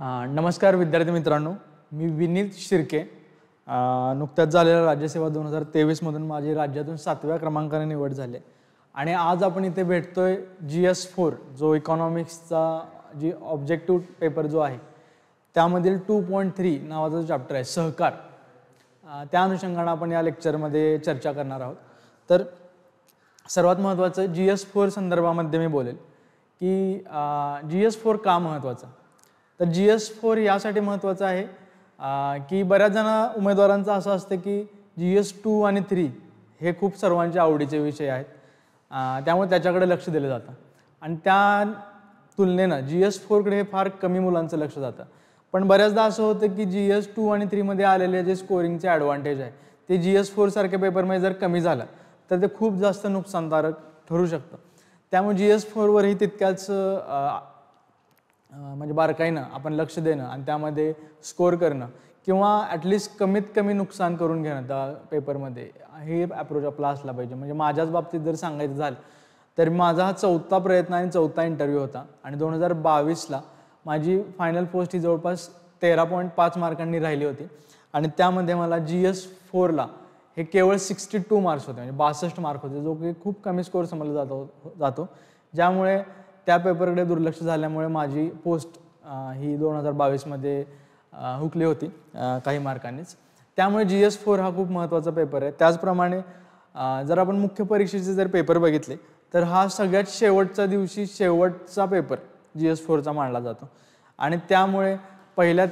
नमस्कार विद्यार्थी मित्रांनो, मी विनीत शिर्के. नुकत्याच झालेल्या राज्यसेवा 2023मधून माझी राज्यातून 7व्या क्रमांकाने निवड झाली आणि आज आपण इथे भेटतोय GS4 जो इकॉनॉमिक्सचा जी ऑब्जेक्टिव्ह पेपर जो आहे त्यामधील 2.3 नावाचा जो चॅप्टर आहे सहकार, त्या अनुषंगाने आपण या लेक्चरमध्ये चर्चा करणार आहोत. तर सर्वात महत्त्वाचं GS4 संदर्भामध्ये मी बोलेल की GS4 का महत्त्वाचा. तर GS4 यासाठी महत्त्वाचं आहे की बऱ्याच जण उमेदवारांचं असं असतं की GS2 आणि 3 हे खूप सर्वांच्या आवडीचे विषय आहेत, त्यामुळे त्याच्याकडे लक्ष दिलं जातं आणि त्या तुलनेनं GS4कडे हे फार कमी मुलांचं लक्ष जातं. पण बऱ्याचदा असं होतं की GS2 आणि 3 मध्ये आलेले जे स्कोरिंगचे ॲडव्हान्टेज आहे ते GS4 सारख्या पेपरमध्ये जर कमी झालं तर ते खूप जास्त नुकसानकारक ठरू शकतं. त्यामुळे GS4वरही तितक्याच म्हणजे बारकाईनं आपण लक्ष देणं आणि त्यामध्ये स्कोर करणं किंवा ॲटलिस्ट कमीत कमी नुकसान करून घेणं त्या पेपरमध्ये, हे अप्रोच आपला असला पाहिजे. म्हणजे माझ्याच बाबतीत जर सांगायचं झालं तर माझा हा 4था प्रयत्न आणि 4था इंटरव्ह्यू होता आणि 2022ला माझी फायनल पोस्ट ही जवळपास 13.5 मार्कांनी राहिली होती आणि त्यामध्ये मला GS4ला हे केवळ 62 मार्क्स होते, म्हणजे 62 मार्क होते, जो की खूप कमी स्कोर समजला जातो. ज्यामुळे त्या पेपरकडे दुर्लक्ष झाल्यामुळे माझी पोस्ट ही 2022मध्ये हुकली होती काही मार्कांनीच. त्यामुळे GS4 हा खूप महत्त्वाचा पेपर आहे. त्याचप्रमाणे जर आपण मुख्य परीक्षेचे जर पेपर बघितले तर हा सगळ्यात शेवटच्या दिवशी शेवटचा पेपर GS4चा मानला जातो आणि त्यामुळे पहिल्या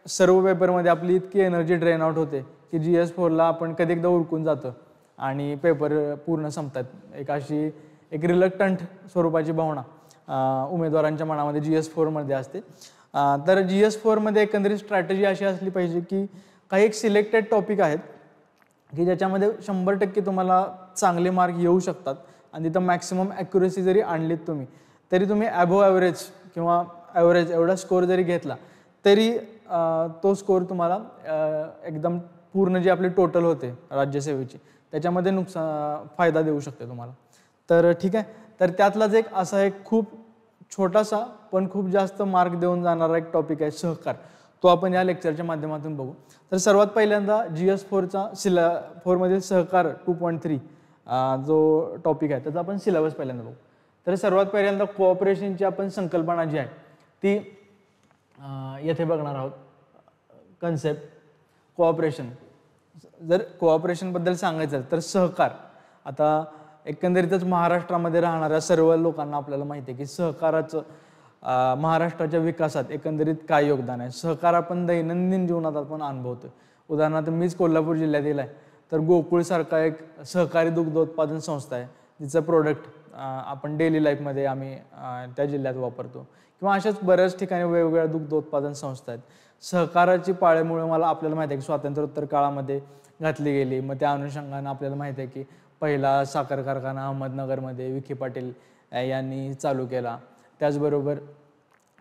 सर्व पेपरमध्ये आपली इतकी एनर्जी ड्रेन आउट होते की GS4ला आपण कधी एकदा उरकून जातो आणि पेपर पूर्ण संपतात. एक रिलक्टंट स्वरूपाची भावना उमेदवारांच्या मनामध्ये GS4मध्ये असते. तर GS4मध्ये एकंदरीत स्ट्रॅटेजी अशी असली पाहिजे की काही एक सिलेक्टेड टॉपिक आहेत की ज्याच्यामध्ये 100% तुम्हाला चांगले मार्क येऊ शकतात आणि तिथं मॅक्सिमम ॲक्युरेसी जरी आणलीत तुम्ही तरी तुम्ही ॲबोव्ह ॲव्हरेज किंवा ॲव्हरेज एवढा स्कोर जरी घेतला तरी तो स्कोर तुम्हाला एकदम पूर्ण जी आपली टोटल होते राज्यसेवेची त्याच्यामध्ये फायदा देऊ शकते तुम्हाला. तर ठीक आहे, तर त्यातलाच एक खूप छोटासा पण खूप जास्त मार्क देऊन जाणारा एक टॉपिक आहे सहकार. तो आपण या लेक्चरच्या माध्यमातून बघू. तर सर्वात पहिल्यांदा GS4चा 4मधील सहकार 2.3 जो टॉपिक आहे त्याचा आपण सिलेबस पहिल्यांदा बघू. तर सर्वात पहिल्यांदा कोऑपरेशनची आपण संकल्पना जी आहे ती येथे बघणार आहोत. Concept cooperation. जर कोऑपरेशनबद्दल सांगायचं तर सहकार, आता एकंदरीतच महाराष्ट्रामध्ये राहणाऱ्या सर्व लोकांना आपल्याला माहिती आहे की सहकाराचं महाराष्ट्राच्या विकासात एकंदरीत काय योगदान आहे. सहकार आपण दैनंदिन जीवनात आपण अनुभवतो. उदाहरणार्थ मीच कोल्हापूर जिल्ह्यातील आहे, तर गोकुळसारखा एक सहकारी दुग्धोत्पादन संस्था आहे जिचं प्रोडक्ट आपण डेली लाईफमध्ये आम्ही त्या जिल्ह्यात वापरतो किंवा अशाच बऱ्याच ठिकाणी वेगवेगळ्या दुग्धोत्पादन संस्था आहेत. सहकाराची पाळेमुळे आपल्याला माहिती आहे की स्वातंत्र्योत्तर काळामध्ये घातली गेली. मग त्या अनुषंगाने आपल्याला माहिती आहे की पहिला साखर कारखाना अहमदनगरमध्ये विखे पाटील यांनी चालू केला. त्याचबरोबर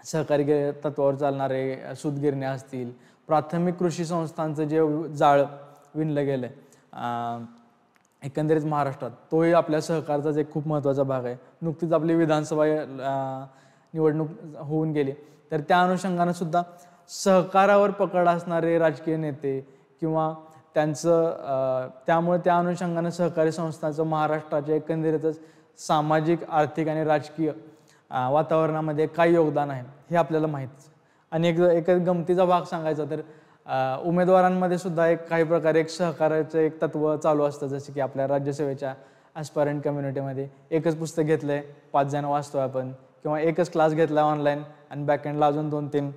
सहकारी तत्वावर चालणारे सूतगिरण्या असतील, प्राथमिक कृषी संस्थांचं जे जाळं विणलं गेलं एकंदरीत महाराष्ट्रात, तोही आपल्या सहकारचाच एक खूप महत्त्वाचा भाग आहे. नुकतीच आपली विधानसभा निवडणूक होऊन गेली, तर त्या अनुषंगानं सुद्धा सहकारावर पकड असणारे राजकीय नेते किंवा त्यामुळे त्या अनुषंगाने सहकारी संस्थांचं महाराष्ट्राच्या एकंदरीतच सामाजिक, आर्थिक आणि राजकीय वातावरणामध्ये काय योगदान आहे हे आपल्याला माहीतच. आणि एक गमतीचा भाग सांगायचा तर उमेदवारांमध्ये सुद्धा काही प्रकारे एक सहकार्याचं एक तत्व चालू असतं. जसं की आपल्या राज्यसेवेच्या ॲस्पायरंट कम्युनिटीमध्ये एकच पुस्तक घेतलं आहे, 5 जण वाचतो आपण, किंवा एकच क्लास घेतला ऑनलाईन आणि बॅकएंडला अजून 2-3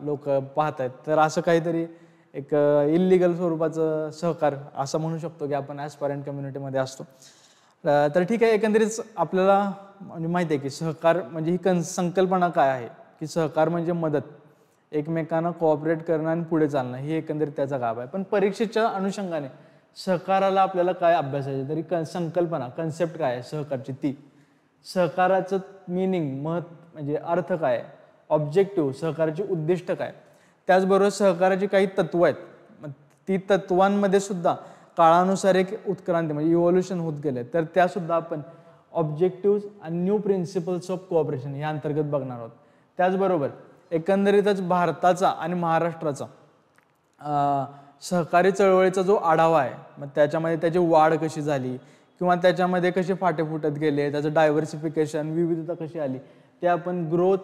लोक पाहत आहेत. तर असं काहीतरी एक इल्लिगल स्वरूपाचं सहकार असं म्हणू शकतो की आपण ॲस्पायरंट कम्युनिटीमध्ये असतो. तर ठीक आहे, एकंदरीत आपल्याला म्हणजे माहिती आहे की सहकार म्हणजे ही संकल्पना काय आहे की सहकार म्हणजे मदत, एकमेकांना कोऑपरेट करणं आणि पुढे चालणं, हे एकंदरीत त्याचा गाभ आहे. पण परीक्षेच्या अनुषंगाने सहकाराला आपल्याला काय अभ्यासायचं तरी संकल्पना, कन्सेप्ट काय आहे सहकारची, ती सहकाराचं मिनिंग, म्हणजे अर्थ काय, ऑब्जेक्टिव्ह, सहकाराची उद्दिष्ट काय, त्याचबरोबर सहकाराची काही तत्व आहेत, ती तत्वांमध्ये सुद्धा काळानुसार एक उत्क्रांती म्हणजे इव्होल्युशन होत गेले, तर त्यासुद्धा आपण ऑब्जेक्टिव्ह आणि न्यू प्रिन्सिपल्स ऑफ कोऑपरेशन या अंतर्गत बघणार आहोत. त्याचबरोबर एकंदरीतच भारताचा आणि महाराष्ट्राचा सहकारी चळवळीचा जो आढावा आहे, मग त्याच्यामध्ये त्याची वाढ कशी झाली किंवा त्याच्यामध्ये कसे फाटे फुटत गेले, त्याचं डायव्हर्सिफिकेशन, विविधता कशी आली, ते आपण growth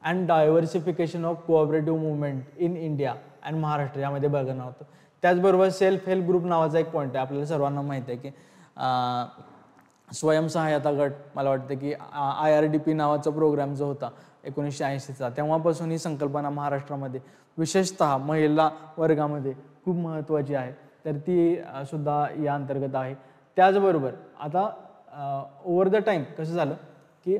and diversification of cooperative movement in India and Maharashtra यामध्ये बघणार आहोत. त्याचबरोबर सेल्फ हेल्प ग्रुप नावाचा एक पॉईंट आहे, आपल्याला सर्वांना माहिती आहे की स्वयंसहायता गट, मला वाटतं की IRDP नावाचा प्रोग्राम जो होता 1980चा, तेव्हापासून ही संकल्पना महाराष्ट्रामध्ये विशेषतः महिला वर्गामध्ये खूप महत्त्वाची आहे, तर ती सुद्धा या अंतर्गत आहे. त्याचबरोबर आता ओव्हर द टाईम कसं झालं की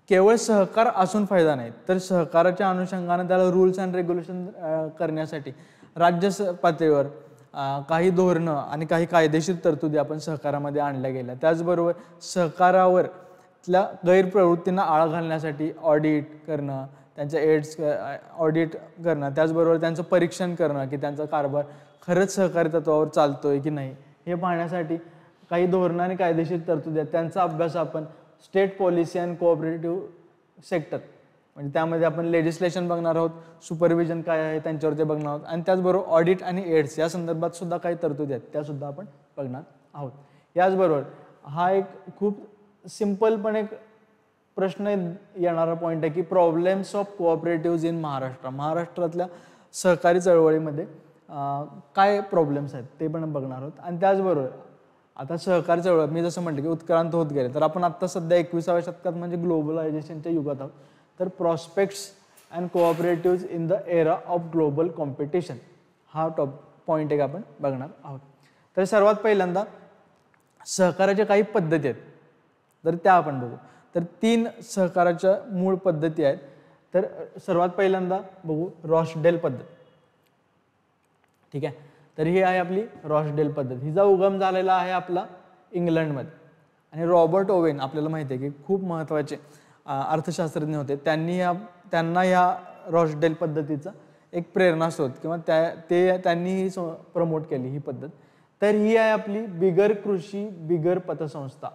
केवळ सहकार असून फायदा नाही, तर सहकाराच्या अनुषंगाने त्याला रूल्स अँड रेग्युलेशन करण्यासाठी राज्य पातळीवर काही धोरणं आणि काही कायदेशीर तरतुदी आपण सहकारामध्ये आणल्या गेल्या. त्याचबरोबर सहकारावरल्या गैरप्रवृत्तींना आळा घालण्यासाठी ऑडिट करणं, त्यांच्या एड्स ऑडिट करणं, त्याचबरोबर त्यांचं परीक्षण करणं की त्यांचा कारभार खरंच सहकारी तत्वावर चालतोय की नाही हे पाहण्यासाठी काही धोरणं आणि कायदेशीर तरतुदी आहेत, त्यांचा अभ्यास आपण state policy and cooperative sector म्हणजे त्यामध्ये आपण लेजिस्लेशन बघणार आहोत, सुपरविजन काय आहे त्यांच्यावर ते बघणार आहोत, आणि त्याचबरोबर ऑडिट आणि एड्स या संदर्भात सुद्धा काही तरतुदी आहेत त्या सुद्धा आपण बघणार आहोत. याचबरोबर हा एक खूप सिंपल पण एक प्रश्न येणारा पॉईंट आहे की problems of cooperative in Maharashtra, महाराष्ट्रातल्या सहकारी चळवळीमध्ये काय प्रॉब्लेम्स आहेत ते पण बघणार आहोत. आणि त्याचबरोबर आता सहकारी चळवळ मी जसं म्हटलं की उत्क्रांत होत गेले, तर आपण आत्ता सध्या 21व्या शतकात म्हणजे ग्लोबलायझेशनच्या युगात आहोत, तर prospects and cooperative in the era of global competition हा पॉईंट एक आपण बघणार आहोत. तर सर्वात पहिल्यांदा सहकाराच्या काही पद्धती आहेत, तर त्या आपण बघू. तर 3 सहकाराच्या मूळ पद्धती आहेत. तर सर्वात पहिल्यांदा बघू रॉसडेल पद्धत. ठीक आहे, तर ही आहे आपली रॉसडेल पद्धत. हिचा उगम झालेला आहे आपला इंग्लंडमध्ये, आणि रॉबर्ट ओवेन आपल्याला माहिती आहे की खूप महत्त्वाचे अर्थशास्त्रज्ञ होते. त्यांना ह्या रॉसडेल पद्धतीचा एक प्रेरणास्रोत किंवा त्यांनी ही प्रमोट केली ही पद्धत. तर ही आहे आपली बिगर कृषी बिगर पतसंस्था.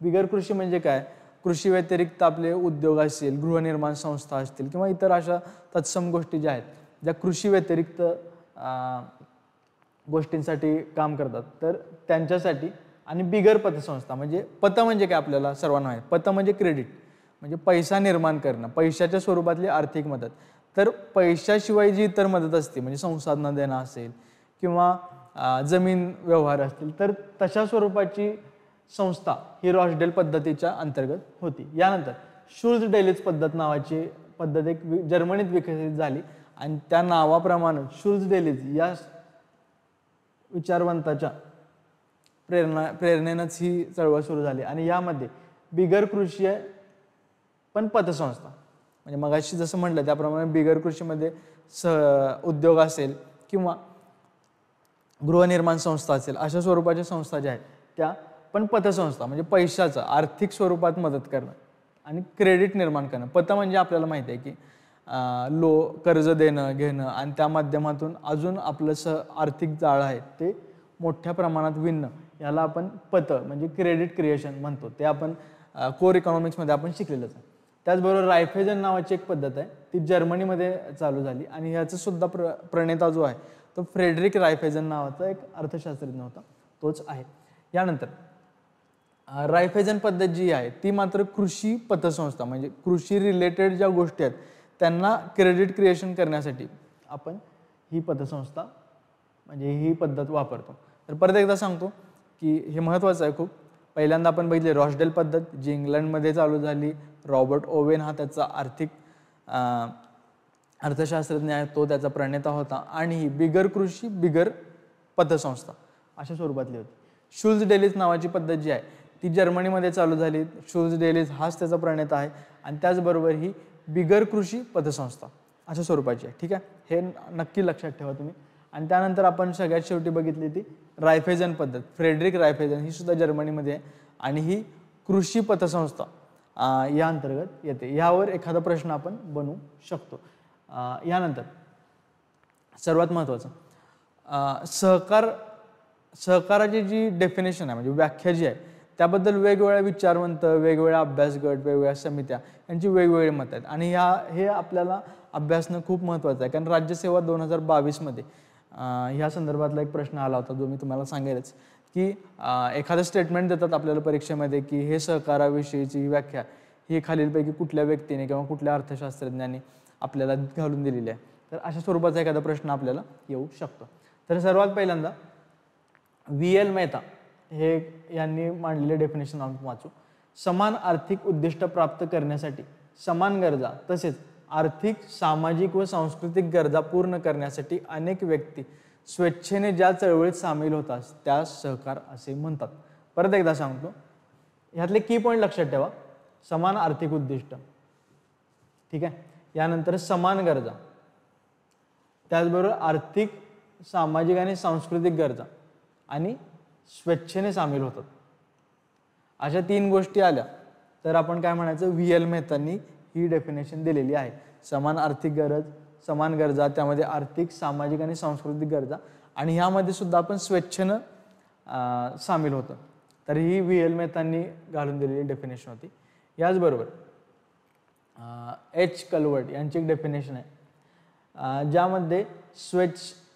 बिगर कृषी म्हणजे काय, कृषी व्यतिरिक्त आपले उद्योग असतील, गृहनिर्माण संस्था असतील किंवा इतर अशा तत्सम गोष्टी ज्या आहेत ज्या कृषी व्यतिरिक्त गोष्टींसाठी काम करतात, तर त्यांच्यासाठी. आणि बिगर पतसंस्था म्हणजे पत म्हणजे काय आपल्याला सर्वांना आहे, पत म्हणजे क्रेडिट, म्हणजे पैसा निर्माण करणं, पैशाच्या स्वरूपातली आर्थिक मदत. तर पैशाशिवाय जी इतर मदत असते म्हणजे संसाधनं देणं असेल किंवा जमीन व्यवहार असतील, तर तशा स्वरूपाची संस्था ही रॉसडेल पद्धतीच्या अंतर्गत होती. यानंतर शुल्ज डेलिज पद्धत नावाची पद्धत एक जर्मनीत विकसित झाली, आणि त्या नावाप्रमाणे शुल्ज डेलिज या विचारवंताच्या प्रेरणेनंच ही चळवळ सुरू झाली. आणि यामध्ये बिगर कृषी पण पतसंस्था म्हणजे मगाशी जसं म्हटलं त्याप्रमाणे बिगर कृषीमध्ये उद्योग असेल किंवा गृहनिर्माण संस्था असेल, अशा स्वरूपाच्या संस्था ज्या आहेत त्या पण पतसंस्था म्हणजे पैशाचं आर्थिक स्वरूपात मदत करणं आणि क्रेडिट निर्माण करणं. पत म्हणजे आपल्याला माहिती आहे की कर्ज देणं घेणं आणि त्या माध्यमातून अजून आपलं आर्थिक जाळं आहे ते मोठ्या प्रमाणात विणणं, याला आपण पत म्हणजे क्रेडिट क्रिएशन म्हणतो. ते आपण कोर इकॉनॉमिक्समध्ये आपण शिकलेलंच आहे. त्याचबरोबर रायफेजन नावाची एक पद्धत आहे, ती जर्मनीमध्ये चालू झाली, आणि ह्याचा सुद्धा प्रणेता जो आहे तो फ्रेडरिक रायफेजन नावाचा एक अर्थशास्त्रज्ञ होता, तोच आहे. यानंतर रायफेजन पद्धत जी आहे ती मात्र कृषी पतसंस्था म्हणजे कृषी रिलेटेड ज्या गोष्टी आहेत त्यांना क्रेडिट क्रिएशन करण्यासाठी आपण ही पतसंस्था म्हणजे ही पद्धत वापरतो. तर परत एकदा सांगतो की हे महत्त्वाचं आहे खूप. पहिल्यांदा आपण बघितले रॉसडेल पद्धत जी इंग्लंडमध्ये चालू झाली. रॉबर्ट ओवेन हा त्याचा अर्थशास्त्रज्ञ आहे, तो त्याचा प्रणेता होता. आणि ही बिगर कृषी बिगर पतसंस्था अशा स्वरूपातली होती. शुल्ज डेलिज नावाची पद्धत जी आहे ती जर्मनीमध्ये चालू झाली. शुल्ज डेलिज हाच त्याचा प्रणेता आहे, आणि त्याचबरोबर ही बिगर कृषी पतसंस्था अशा स्वरूपाची आहे. ठीक आहे, हे नक्की लक्षात ठेवा तुम्ही. आणि त्यानंतर आपण सगळ्यात शेवटी बघितली ती रायफेजन पद्धत, फ्रेडरिक रायफेजन, ही सुद्धा जर्मनीमध्ये आहे आणि ही कृषी पतसंस्था या अंतर्गत येते. यावर एखादा प्रश्न आपण बनवू शकतो. यानंतर सर्वात महत्त्वाचं सहकाराची जी डेफिनेशन आहे म्हणजे व्याख्या जी आहे त्याबद्दल वेगवेगळ्या विचारवंत, वेगवेगळ्या अभ्यास गट, वेगवेगळ्या समित्या यांची वेगवेगळी मत आहेत आणि हे आपल्याला अभ्यासणं खूप महत्त्वाचं आहे. कारण राज्यसेवा 2022मध्ये ह्या संदर्भातला एक प्रश्न आला होता जो मी तुम्हाला सांगेलच की एखादं स्टेटमेंट देतात आपल्याला परीक्षेमध्ये की हे सहकाराविषयीची व्याख्या ही खालीलपैकी कुठल्या व्यक्तीने किंवा कुठल्या अर्थशास्त्रज्ञाने आपल्याला घालून दिलेली आहे. तर अशा स्वरूपाचा एखादा प्रश्न आपल्याला येऊ शकतो. तर सर्वात पहिल्यांदा VL मेहता हे यांनी मांडलेले डेफिनेशन आपण वाचू. समान आर्थिक उद्दिष्ट प्राप्त करण्यासाठी समान गरजा तसेच आर्थिक, सामाजिक व सांस्कृतिक गरजा पूर्ण करण्यासाठी अनेक व्यक्ती स्वेच्छेने ज्या चळवळीत सामील होतात त्यास सहकार असे म्हणतात. परत एकदा सांगतो, ह्यातले की पॉईंट लक्षात ठेवा. समान आर्थिक उद्दिष्ट, ठीक आहे, यानंतर समान गरजा, त्याचबरोबर आर्थिक, सामाजिक आणि सांस्कृतिक गरजा आणि स्वेच्छेने सामील होतात. अशा 3 गोष्टी आल्या तर आपण काय म्हणायचं, VL मेहतांनी ही डेफिनेशन दिलेली आहे. समान आर्थिक गरज, समान गरजा, त्यामध्ये आर्थिक, सामाजिक आणि सांस्कृतिक गरजा आणि ह्यामध्ये सुद्धा आपण स्वेच्छेनं सामील होतं. तर ही VL मेहतांनी घालून दिलेली डेफिनेशन होती. याचबरोबर H कलवर्ट यांची एक डेफिनेशन आहे ज्यामध्ये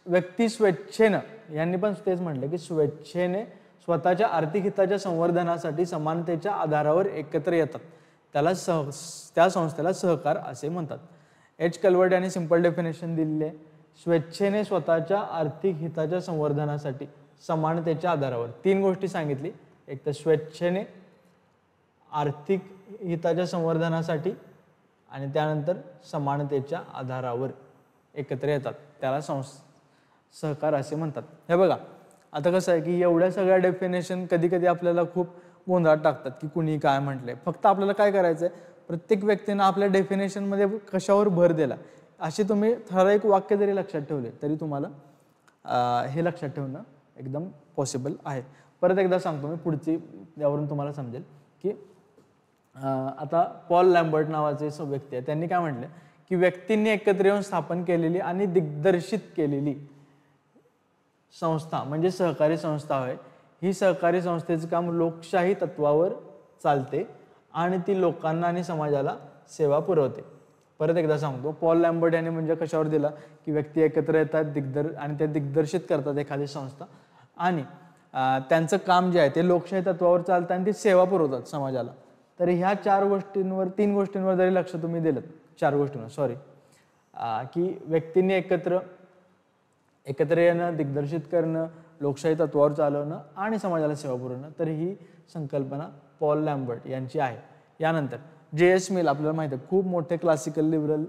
व्यक्ती स्वेच्छेनं, यांनी पण तेच म्हटलं की स्वेच्छेने स्वतःच्या आर्थिक हिताच्या संवर्धनासाठी समानतेच्या आधारावर एकत्र येतात त्या संस्थेला सहकार असे म्हणतात. H कलवर्ट यांनी सिंपल डेफिनेशन दिलेली आहे. स्वेच्छेने स्वतःच्या आर्थिक हिताच्या संवर्धनासाठी समानतेच्या आधारावर 3 गोष्टी सांगितली. एक तर स्वेच्छेने आर्थिक हिताच्या संवर्धनासाठी आणि त्यानंतर समानतेच्या आधारावर एकत्र येतात त्याला सहकार असे म्हणतात. हे बघा, आता कसं आहे की एवढ्या सगळ्या डेफिनेशन कधी कधी आपल्याला खूप गोंधळात टाकतात की कुणी काय म्हटलंय. फक्त आपल्याला काय करायचं आहे, प्रत्येक व्यक्तीनं आपल्या डेफिनेशनमध्ये कशावर भर दिला असे तुम्ही ठराविक वाक्य जरी लक्षात ठेवले तरी तुम्हाला हे लक्षात ठेवणं एकदम पॉसिबल आहे. परत एकदा सांगतो मी, पुढची यावरून तुम्हाला समजेल की आता पॉल लॅम्बर्ट नावाचे व्यक्ती आहे, त्यांनी काय म्हटलं की व्यक्तींनी एकत्र येऊन स्थापन केलेली आणि दिग्दर्शित केलेली संस्था म्हणजे सहकारी संस्था आहे. ही सहकारी संस्थेचं काम लोकशाही तत्वावर चालते आणि ती लोकांना आणि समाजाला सेवा पुरवते. परत एकदा सांगतो, पॉल लॅम्बर्ट यांनी म्हणजे कशावर दिला की व्यक्ती एकत्र येतात आणि ते दिग्दर्शित करतात एखादी संस्था आणि त्यांचं काम जे आहे ते लोकशाही तत्वावर चालतं आणि ती सेवा पुरवतात समाजाला. तर ह्या 3 गोष्टींवर जरी लक्ष तुम्ही दिलं, 4 गोष्टींवर की व्यक्तींनी एकत्र येणं, दिग्दर्शित करणं, लोकशाही तत्वावर चालवणं आणि समाजाला सेवा पुरवणं, तर ही संकल्पना पॉल लॅम्बर्ट यांची आहे. यानंतर J.S. मिल आपल्याला माहिती आहे, खूप मोठे क्लासिकल लिबरल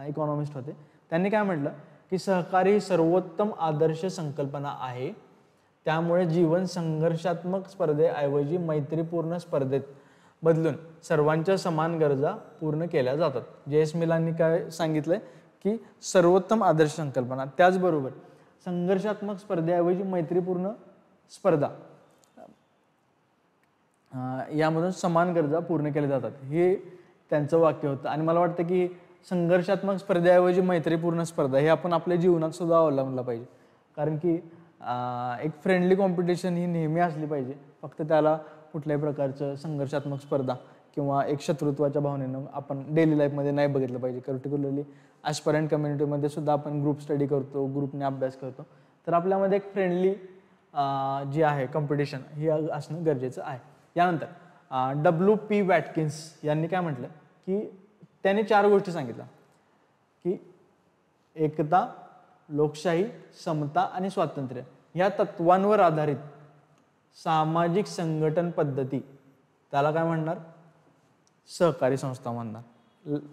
इकॉनॉमिस्ट होते. त्यांनी काय म्हटलं की सहकारी ही सर्वोत्तम आदर्श संकल्पना आहे. त्यामुळे जीवन संघर्षात्मक स्पर्धेऐवजी मैत्रीपूर्ण स्पर्धेत बदलून सर्वांच्या समान गरजा पूर्ण केल्या जातात. J.S. मिलांनी काय सांगितलंय की सर्वोत्तम आदर्श संकल्पना, त्याचबरोबर संघर्षात्मक स्पर्धेऐवजी मैत्रीपूर्ण स्पर्धा यामधून समान गरजा पूर्ण केल्या जातात, हे त्यांचं वाक्य होतं. आणि मला वाटतं की संघर्षात्मक स्पर्धेऐवजी मैत्रीपूर्ण स्पर्धा हे आपण आपल्या जीवनात सुद्धा अवलंबलं पाहिजे. कारण की एक फ्रेंडली कॉम्पिटिशन ही नेहमी असली पाहिजे. फक्त त्याला कुठल्याही प्रकारचं संघर्षात्मक स्पर्धा किंवा एक शत्रुत्वाच्या भावनेनं आपण डेली लाईफमध्ये नाही बघितलं पाहिजे. पर्टिक्युलरली ॲस्परंट कम्युनिटीमध्ये सुद्धा आपण ग्रुप स्टडी करतो, ग्रुपने अभ्यास करतो, तर आपल्यामध्ये एक फ्रेंडली जी आहे कॉम्पिटिशन ही असणं गरजेचं आहे. यानंतर W.P. वॅटकिन्स यांनी काय म्हटलं की त्यांनी 4 गोष्टी सांगितल्या की एकता, लोकशाही, समता आणि स्वातंत्र्य या तत्वांवर आधारित सामाजिक संघटन पद्धती त्याला काय म्हणणार, सहकारी संस्था म्हणणार.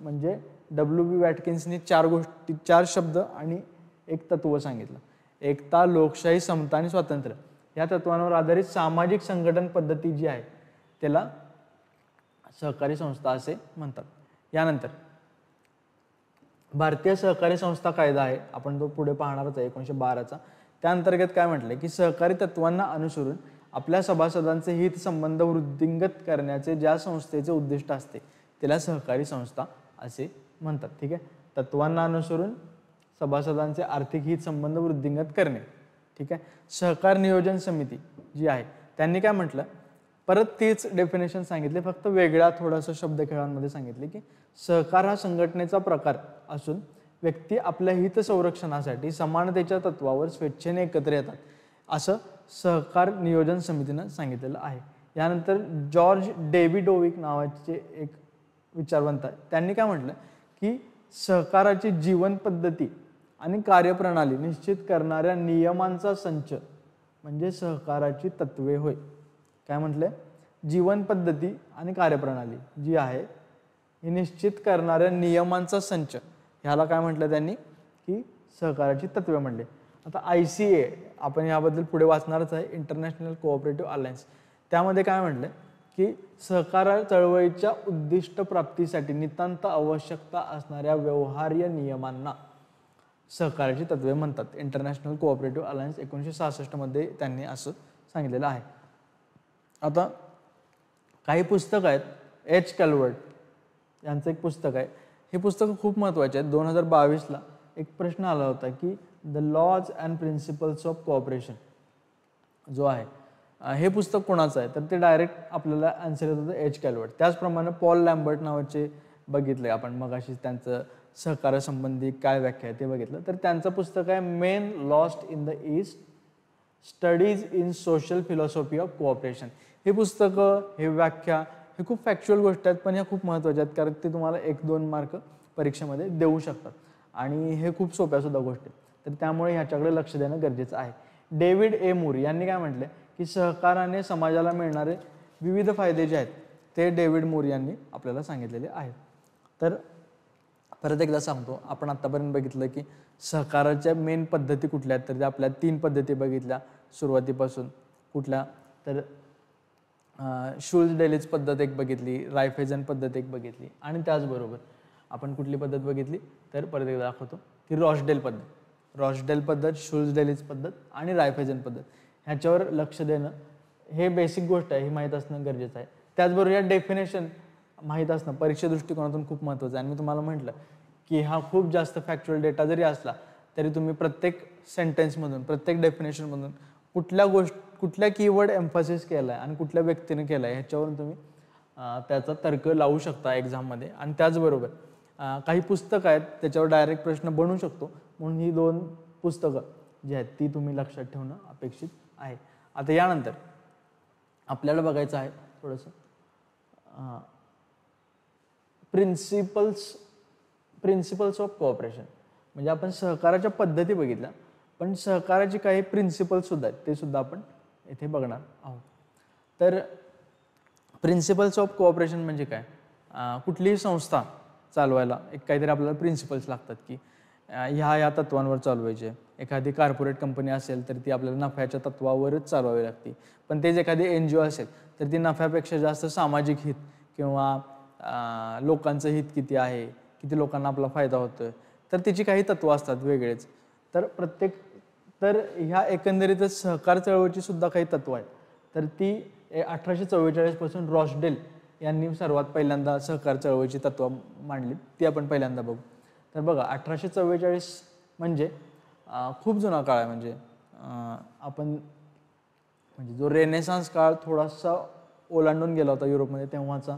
म्हणजे W.P. वॅटकिन्सनी 4 शब्द आणि एक तत्व सांगितलं. एकता, लोकशाही, समता आणि स्वातंत्र्य या तत्वांवर आधारित सामाजिक संघटन पद्धती जी आहे त्याला सहकारी संस्था असे म्हणतात. यानंतर भारतीय सहकारी संस्था कायदा आहे, आपण तो पुढे पाहणारच आहे 1912चा. त्या अंतर्गत काय म्हटलंय की सहकारी तत्वांना अनुसरून आपल्या सभासदांचे हित संबंध वृद्धिंगत करण्याचे ज्या संस्थेचे उद्दिष्ट असते त्याला सहकारी संस्था असे म्हणतात. ठीक आहे, तत्वांना अनुसरून सभासदांचे आर्थिक हित संबंध वृद्धिंगत करणे. ठीक आहे, सहकार नियोजन समिती जी आहे त्यांनी काय म्हटलं परत तीच डेफिनेशन सांगितली, फक्त वेगळ्या थोडासा शब्दखेळांमध्ये सांगितले की सहकार हा संघटनेचा प्रकार असून व्यक्ती आपल्या हित संरक्षणासाठी समानतेच्या तत्वावर स्वेच्छेने एकत्र येतात असं सहकार नियोजन समितीनं सांगितलेलं आहे. यानंतर जॉर्ज डेव्हिडोविक नावाचे एक विचारवंत आहे, त्यांनी काय म्हटलं की सहकाराची जीवन पद्धती आणि कार्यप्रणाली निश्चित करणाऱ्या नियमांचा संच म्हणजे सहकाराची तत्वे होय. काय म्हटलंय? जीवन पद्धती आणि कार्यप्रणाली जी आहे ही निश्चित करणाऱ्या नियमांचा संच, ह्याला काय म्हटलं त्यांनी की सहकाराची तत्वे म्हणले. आता ICA आपण याबद्दल पुढे वाचणारच आहे, इंटरनॅशनल कोऑपरेटिव्ह अलायन्स, त्यामध्ये काय म्हटलं की सहकार चळवळीच्या उद्दिष्ट प्राप्तीसाठी नितांत आवश्यकता असणाऱ्या व्यवहार्य नियमांना सहकाराची तत्वे म्हणतात. इंटरनॅशनल कोऑपरेटिव्ह अलायन्स 1966 मध्ये त्यांनी असं सांगितलेलं आहे. आता काही पुस्तकं आहेत, H. कॅल्वर्ट यांचं एक पुस्तक आहे, हे पुस्तक खूप महत्त्वाचे आहेत. 2022ला एक प्रश्न आला होता की the laws and principles of cooperation जो आहे हे पुस्तक कोणाचं आहे, तर ते डायरेक्ट आपल्याला आन्सर येत होतं H. कॅल्वर्ट. त्याचप्रमाणे पॉल लॅम्बर्ट नावाचे बघितले आपण मगाशी, त्यांचं सहकारासंबंधी काय व्याख्या आहे ते बघितलं, तर त्यांचं पुस्तक आहे main lost in the east studies in social philosophy of cooperation. हे पुस्तकं, हे व्याख्या, हे खूप फॅक्च्युअल गोष्टी आहेत, पण ह्या खूप महत्त्वाच्या आहेत कारण ते तुम्हाला 1-2 मार्क परीक्षेमध्ये देऊ शकतात आणि हे खूप सोप्या सुद्धा गोष्टी आहेत, तर त्यामुळे ह्याच्याकडे लक्ष देणं गरजेचं आहे. डेव्हिड ए. मूर यांनी काय म्हटलं की सहकाराने समाजाला मिळणारे विविध फायदे जे आहेत ते डेव्हिड मूर यांनी आपल्याला सांगितलेले आहेत. तर परत एकदा सांगतो, आपण आत्तापर्यंत बघितलं की सहकाराच्या मेन पद्धती कुठल्या आहेत, तर त्या आपल्या 3 पद्धती बघितल्या सुरुवातीपासून. कुठल्या? तर शुल्ज डेलिज पद्धत एक बघितली, रायफेजन पद्धत एक बघितली आणि त्याचबरोबर आपण कुठली पद्धत बघितली, तर परत एकदा दाखवतो की रॉशडेल पद्धत. रॉशडेल पद्धत, शुल्ज डेलिज पद्धत आणि रायफेजन पद्धत, ह्याच्यावर लक्ष देणं हे बेसिक गोष्ट आहे, ही माहीत असणं गरजेचं आहे. त्याचबरोबर या डेफिनेशन माहीत असणं परीक्षा दृष्टिकोनातून खूप महत्त्वाचं आहे. आणि मी तुम्हाला म्हटलं की हा खूप जास्त फॅक्च्युअल डेटा जरी असला तरी तुम्ही प्रत्येक सेंटेन्समधून, प्रत्येक डेफिनेशनमधून कुठल्या कीवर्ड एम्फासिस केला आहे आणि कुठल्या व्यक्तीने केला आहे ह्याच्यावरून तुम्ही त्याचा तर्क लावू शकता एक्झाममध्ये. आणि त्याचबरोबर काही पुस्तकं आहेत त्याच्यावर डायरेक्ट प्रश्न बनू शकतो, म्हणून ही 2 पुस्तकं जी आहेत ती तुम्ही लक्षात ठेवणं अपेक्षित आहे. आता यानंतर आपल्याला बघायचं आहे थोडंसं प्रिन्सिपल्स ऑफ कोऑपरेशन. म्हणजे आपण सहकाराच्या पद्धती बघितल्या, पण सहकाराची काही प्रिन्सिपल्स सुद्धा आहेत, ते सुद्धा आपण इथे बघणार आहोत. तर प्रिन्सिपल्स ऑफ कोऑपरेशन म्हणजे काय? कुठलीही संस्था चालवायला एक काहीतरी आपल्याला प्रिन्सिपल्स लागतात की ह्या तत्वांवर चालवायचे. एखादी कॉर्पोरेट कंपनी असेल तर ती आपल्याला नफ्याच्या तत्वावरच चालवावी लागते, पण तेच एखादी NGO असेल तर ती नफ्यापेक्षा जास्त सामाजिक हित किंवा लोकांचं हित किती आहे, किती लोकांना आपला फायदा होतोय, तर तिची काही तत्व असतात वेगळेच. तर ह्या एकंदरीतच सहकार चळवळीची सुद्धा काही तत्व आहेत. तर ती 1844 पासून रॉशडेल यांनी सर्वात पहिल्यांदा सहकार चळवळीची तत्व मांडली, ती आपण पहिल्यांदा बघू. तर बघा 1844 म्हणजे खूप जुना काळ आहे. म्हणजे आपण म्हणजे जो रेनेसान्स काळ थोडासा ओलांडून गेला होता युरोपमध्ये तेव्हाचा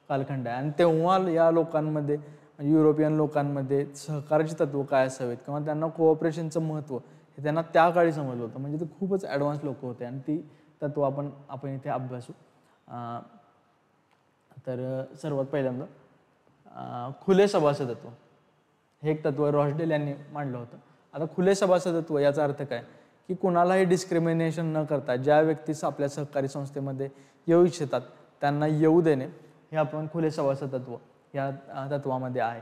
कालखंड आहे. आणि तेव्हा या लोकांमध्ये म्हणजे युरोपियन लोकांमध्ये सहकाराची तत्व काय असावीत किंवा त्यांना कोऑपरेशनचं महत्त्व हे त्यांना त्या काळी समजलं होतं. म्हणजे ते खूपच ॲडव्हान्स लोक होते आणि ती तत्व आपण इथे अभ्यासू. तर सर्वात पहिल्यांदा खुले सभासदत्व हे एक तत्व रॉशडेल यांनी मांडलं होतं. आता खुले सभासदत्व याचा अर्थ काय की कुणालाही डिस्क्रिमिनेशन न करता ज्या व्यक्तीस आपल्या सहकारी संस्थेमध्ये येऊ इच्छितात त्यांना येऊ देणे, हे आपण खुले सभासदत्व या तत्वामध्ये आहे.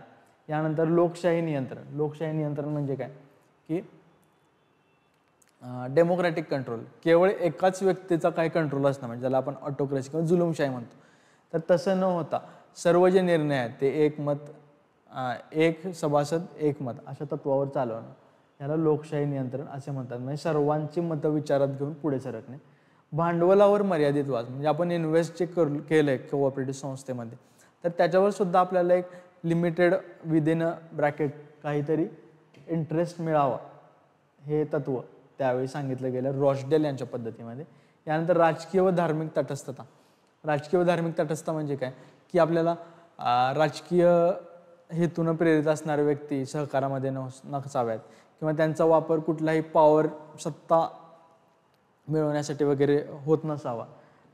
यानंतर लोकशाही नियंत्रण म्हणजे काय की डेमोक्रॅटिक कंट्रोल, केवळ एकाच व्यक्तीचा काही कंट्रोल असणं, म्हणजे ज्याला आपण ऑटोक्रेसी किंवा जुलुमशाही म्हणतो. तर तसं न होता सर्व जे निर्णय आहेत ते एक सभासद एक मत अशा तत्वावर चालवणं, याला लोकशाही नियंत्रण असे म्हणतात. म्हणजे सर्वांची मतं विचारात घेऊन पुढे सरकणे. भांडवलावर मर्यादित वाद, म्हणजे आपण इन्व्हेस्ट जे केलंय कोऑपरेटिव्ह संस्थेमध्ये तर त्याच्यावर सुद्धा आपल्याला एक लिमिटेड विदिन ब्रॅकेट काहीतरी इंटरेस्ट मिळावा, हे तत्व त्यावेळी सांगितलं गेलं रॉशडेल यांच्या पद्धतीमध्ये. यानंतर राजकीय व धार्मिक तटस्थता, राजकीय व धार्मिक तटस्थ म्हणजे काय की आपल्याला राजकीय हेतून प्रेरित असणारे व्यक्ती सहकारामध्ये नसाव्यात किंवा त्यांचा वापर कुठलाही पॉवर सत्ता मिळवण्यासाठी वगैरे होत नसावा.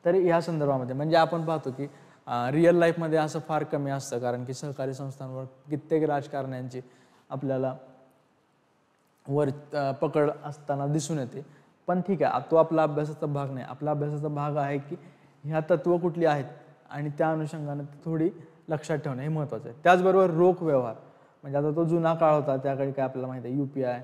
तर या संदर्भामध्ये म्हणजे आपण पाहतो की रिअल लाईफमध्ये असं फार कमी असतं, कारण की सहकारी संस्थांवर कित्येक राजकारण्यांची आपल्याला वर पकड असताना दिसून येते. पण ठीक आहे, तो आपला अभ्यासाचा भाग नाही. आपला अभ्यासाचा भाग आहे की ह्या तत्व कुठली आहेत आणि त्या अनुषंगाने थोडी लक्षात ठेवणं हे महत्त्वाचं आहे. त्याचबरोबर रोख व्यवहार म्हणजे आता तो जुना काळ होता, त्याकडे काय आपल्याला माहिती आहे UPI,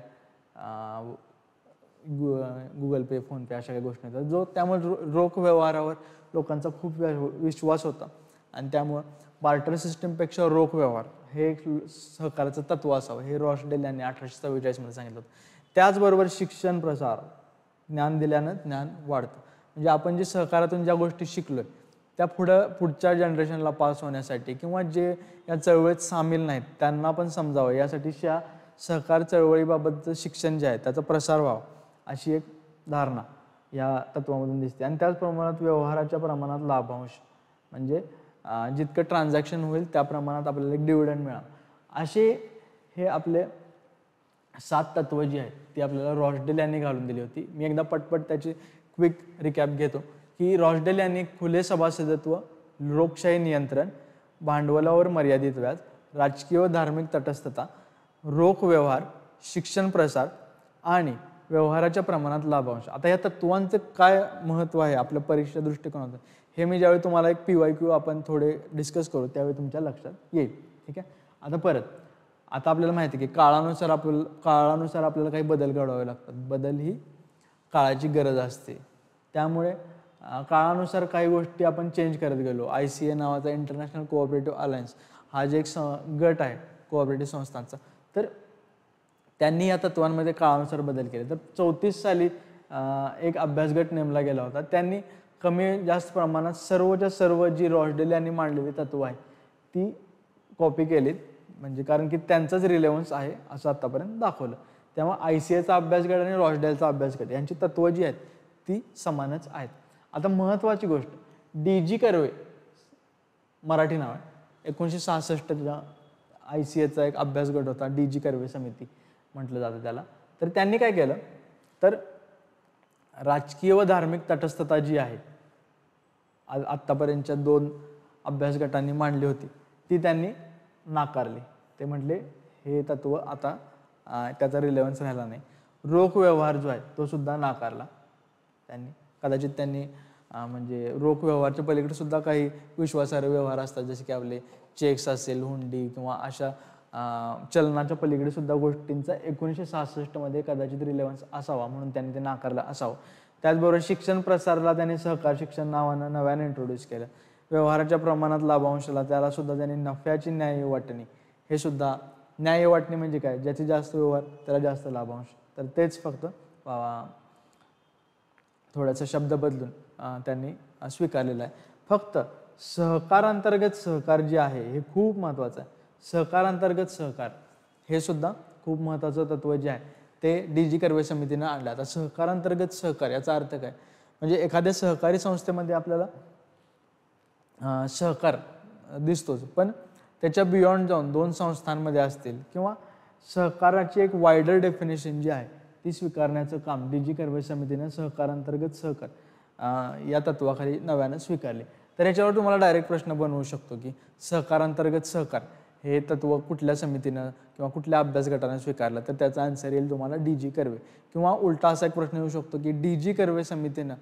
गुगल पे, फोनपे अशा काही गोष्टी होत्या, जो त्यामुळे रोख व्यवहारावर लोकांचा खूप विश्वास होता आणि त्यामुळं बार्टर सिस्टमपेक्षा रोख व्यवहार हे एक सहकाराचं तत्व असावं हे रॉसडेल यांनी 1844 मध्ये सांगितलं होतं. त्याचबरोबर शिक्षण प्रसार, ज्ञान दिल्यानं ज्ञान वाढतं. म्हणजे आपण जे सहकारातून ज्या गोष्टी शिकलोय त्या पुढच्या जनरेशनला पास होण्यासाठी किंवा जे या चळवळीत सामील नाहीत त्यांना पण समजावं यासाठी सहकार चळवळीबाबतचं शिक्षण जे आहे त्याचा प्रसार व्हावा अशी एक धारणा या तत्वामधून दिसते. आणि त्याच प्रमाणात व्यवहाराच्या प्रमाणात लाभांश म्हणजे जितकं ट्रान्झॅक्शन होईल त्या प्रमाणात आपल्याला एक डिव्हिडंड मिळावं, असे हे आपले 7 तत्व जी आहेत ती आपल्याला रॉसडेल यांनी घालून दिली होती. मी एकदा पटपट त्याची क्विक रिकॅप घेतो की रॉसडेल यांनी खुले सभासदत्व, लोकशाही नियंत्रण, भांडवलावर मर्यादित व्याज, राजकीय व धार्मिक तटस्थता, रोख व्यवहार, शिक्षण प्रसार आणि व्यवहाराच्या प्रमाणात लाभांश. आता या तत्वांचं काय महत्त्व आहे आपल्या परीक्षा दृष्टिकोनातून हे मी ज्यावेळी तुम्हाला एक PYQ आपण थोडे डिस्कस करू त्यावेळी तुमच्या लक्षात येईल. ठीक आहे. आता आपल्याला माहिती आहे की काळानुसार आपल्याला काही बदल घडवावे लागतात. बदल ही काळाची गरज असते. त्यामुळे काळानुसार काही गोष्टी आपण चेंज करत गेलो. ICA नावाचा इंटरनॅशनल कोऑपरेटिव्ह अलायन्स हा जे एक गट आहे कोऑपरेटिव्ह संस्थांचा, तर त्यांनी या तत्वांमध्ये काळानुसार बदल केले. तर 34 साली एक अभ्यास गट नेमला गेला होता. त्यांनी कमी जास्त प्रमाणात सर्वच्या सर्व जी रॉसडेल यांनी मांडलेली तत्व आहे ती कॉपी केलीत, म्हणजे कारण की त्यांचाच रिलेव्हन्स आहे असं आतापर्यंत दाखवलं. तेव्हा ICAचा अभ्यास गट आणि रॉसडेलचा अभ्यास गट यांची तत्व जी आहेत ती समानच आहेत. आता महत्त्वाची गोष्ट, DG कर्वे मराठी नाव आहे, 1966च्या ICAचा एक अभ्यास गट होता, DG कर्वे समिती म्हटलं जातं त्याला. तर त्यांनी काय केलं तर राजकीय व धार्मिक तटस्थता जी आहे आत्तापर्यंतच्या 2 अभ्यास गटांनी मांडली होती ती त्यांनी नाकारली. ते म्हटले हे तत्व आता त्याचा रिलेव्हन्स राहिला नाही. रोख व्यवहार जो आहे तो सुद्धा नाकारला त्यांनी. कदाचित त्यांनी म्हणजे रोख व्यवहारच्या पलीकडे सुद्धा काही विश्वासार्ह व्यवहार असतात, जसे की आपले चेक्स असेल, हुंडी किंवा अशा चलनाच्या पलीकडे सुद्धा गोष्टींचा 1966 मध्ये कदाचित रिलेव्हन्स असावा म्हणून त्यांनी ते नाकारलं असावं. त्याचबरोबर शिक्षण प्रसारला त्यांनी सहकार शिक्षण नावानं नव्याने इंट्रोड्यूस केलं. व्यवहाराच्या प्रमाणात लाभांशाला त्याला सुद्धा त्यांनी नफ्याची न्याय वाटणी, हे सुद्धा न्याय वाटणी म्हणजे काय, ज्याचे जास्त व्यवहार त्याला जास्त लाभांश, तर तेच फक्त थोडासा शब्द बदलून त्यांनी स्वीकारलेला आहे. फक्त सहकारांतर्गत सहकार जे आहे हे खूप महत्त्वाचं आहे. सहकारांतर्गत सहकार हे सुद्धा खूप महत्त्वाचं तत्व जे आहे ते DG कर्वे समितीनं आणलं. आता सहकारांतर्गत सहकार याचा अर्थ काय, म्हणजे एखाद्या सहकारी संस्थेमध्ये आपल्याला सहकार दिसतोच, पण त्याच्या बियॉन्ड जाऊन 2 संस्थांमध्ये असतील किंवा सहकाराची एक वायडर डेफिनेशन जी आहे ती स्वीकारण्याचं काम DG कर्वे समितीनं सहकारांतर्गत सहकार या तत्वाखाली नव्यानं स्वीकारले. तर याच्यावर तुम्हाला डायरेक्ट प्रश्न बनवू शकतो की सहकारांतर्गत सहकार हे तत्व कुठल्या समितीनं किंवा कुठल्या अभ्यास गटानं स्वीकारलं, तर त्याचा आन्सर येईल तुम्हाला DG कर्वे. किंवा उलटा असा एक प्रश्न येऊ शकतो की DG कर्वे समितीनं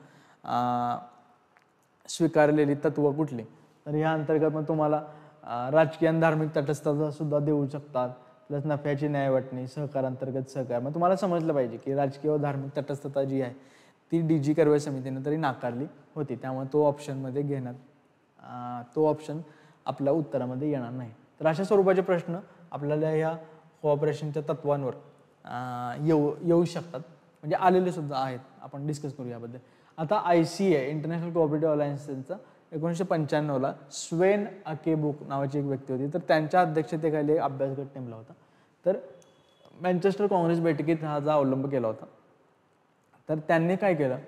स्वीकारलेली तत्व कुठली, तर या अंतर्गत मग तुम्हाला राजकीय आणि धार्मिक तटस्थता सुद्धा देऊ शकतात, प्लस नफ्याची न्याय वाटणी, सहकारांतर्गत सहकार. मग तुम्हाला समजलं पाहिजे की राजकीय व धार्मिक तटस्थता जी आहे ती DG कर्वे समितीने तरी नाकारली होती, त्यामुळे तो ऑप्शन आपल्या उत्तरामध्ये येणार नाही. तर अशा स्वरूपाचे प्रश्न आपल्याला ह्या कोऑपरेशनच्या तत्वांवर येऊ शकतात, म्हणजे आलेले सुद्धा आहेत. आपण डिस्कस करू याबद्दल. आता ICA इंटरनॅशनल कोऑपरेटिव्ह अलायन्सचा 1995ला स्वेन अकेबुक नावाची एक व्यक्ती होती, तर त्यांच्या अध्यक्षतेखाली एक अभ्यास गट नेमला होता. तर मँचेस्टर काँग्रेस बैठकीत हा अवलंब केला होता. तर त्यांनी काय केलं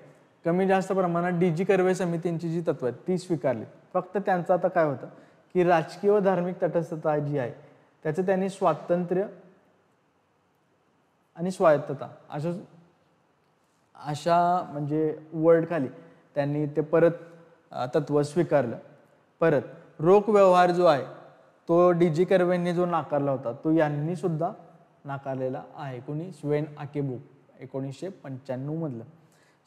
कमी जास्त प्रमाणात डी.जी. कर्वे समितींची जी तत्व आहेत ती स्वीकारली. फक्त त्यांचं आता काय होतं की राजकीय व धार्मिक तटस्थता जी आहे त्याचं त्यांनी स्वातंत्र्य आणि स्वायत्तता अशा म्हणजे वर्ड खाली त्यांनी ते परत तत्व स्वीकारलं. परत रोख व्यवहार जो आहे तो डी.जी. कर्वेंनी जो नाकारला होता तो यांनी सुद्धा नाकारलेला आहे. कोणी? स्वेन आकेबुक 1995 मधलं.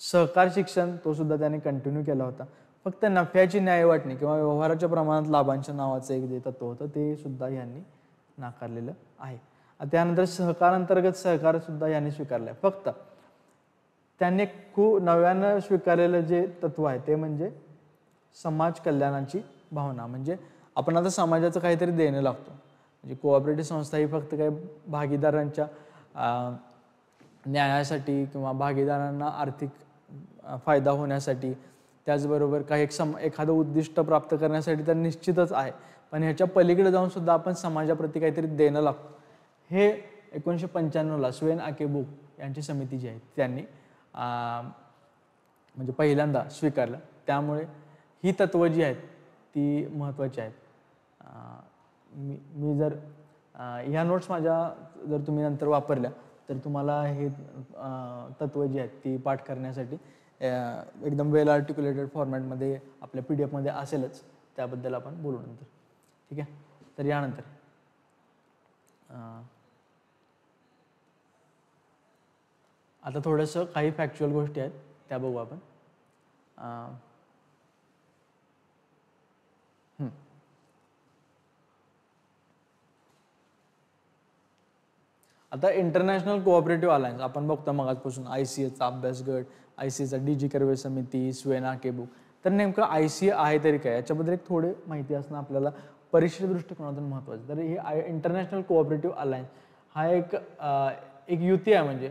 सहकार शिक्षण तो सुद्धा त्यांनी कंटिन्यू केला होता. फक्त नफ्याची न्याय वाटणी किंवा व्यवहाराच्या प्रमाणात लाभांश नावाचं एक जे तत्व होतं ते सुद्धा यांनी नाकारलेलं आहे. त्यानंतर सहकार अंतर्गत सहकार सुद्धा यांनी स्वीकारलं आहे. फक्त त्यांनी खूप नव्यानं स्वीकारलेलं जे तत्व आहे ते म्हणजे समाज कल्याणाची भावना. म्हणजे आपण आता समाजाचं काहीतरी देणं लागतो. म्हणजे कोऑपरेटिव्ह संस्था ही फक्त काही भागीदारांच्या न्यायासाठी किंवा भागीदारांना आर्थिक फायदा होण्यासाठी, त्याचबरोबर काही एखादं उद्दिष्ट प्राप्त करण्यासाठी तर निश्चितच आहे, पण ह्याच्या पलीकडे जाऊन सुद्धा आपण समाजाप्रती काहीतरी देणं लागतो. हे 1995ला स्वेन आकेबुक यांची समिती जी आहे त्यांनी म्हणजे पहिल्यांदा स्वीकारलं. त्यामुळे ही तत्व जी आहेत ती महत्त्वाची आहेत. मी जर ह्या नोट्स माझ्या जर तुम्ही नंतर वापरल्या तर तुम्हाला हे तत्व जी आहेत ती पाठ करण्यासाठी एकदम वेल आर्टिक्युलेटेड फॉर्मॅटमध्ये आपल्या PDF मध्ये असेलच. त्याबद्दल आपण बोलू नंतर. ठीक आहे. तर यानंतर आता थोडंसं काही फॅक्च्युअल गोष्टी आहेत त्या बघू आपण. आता इंटरनॅशनल कोऑपरेटिव्ह अलायन्स आपण बघतो मगाचपासून ICAचा अभ्यास गट, ICAचा डी.जी. कर्वे समिती, स्वेन आकेबुक. तर नेमकं ICA आहे तरी काय याच्याबद्दल एक थोडे माहिती असणं आपल्याला परीक्षेच्या दृष्टिकोनातून महत्त्वाचं. तर हे इंटरनॅशनल कोऑपरेटिव्ह अलायन्स हा एक युती आहे. म्हणजे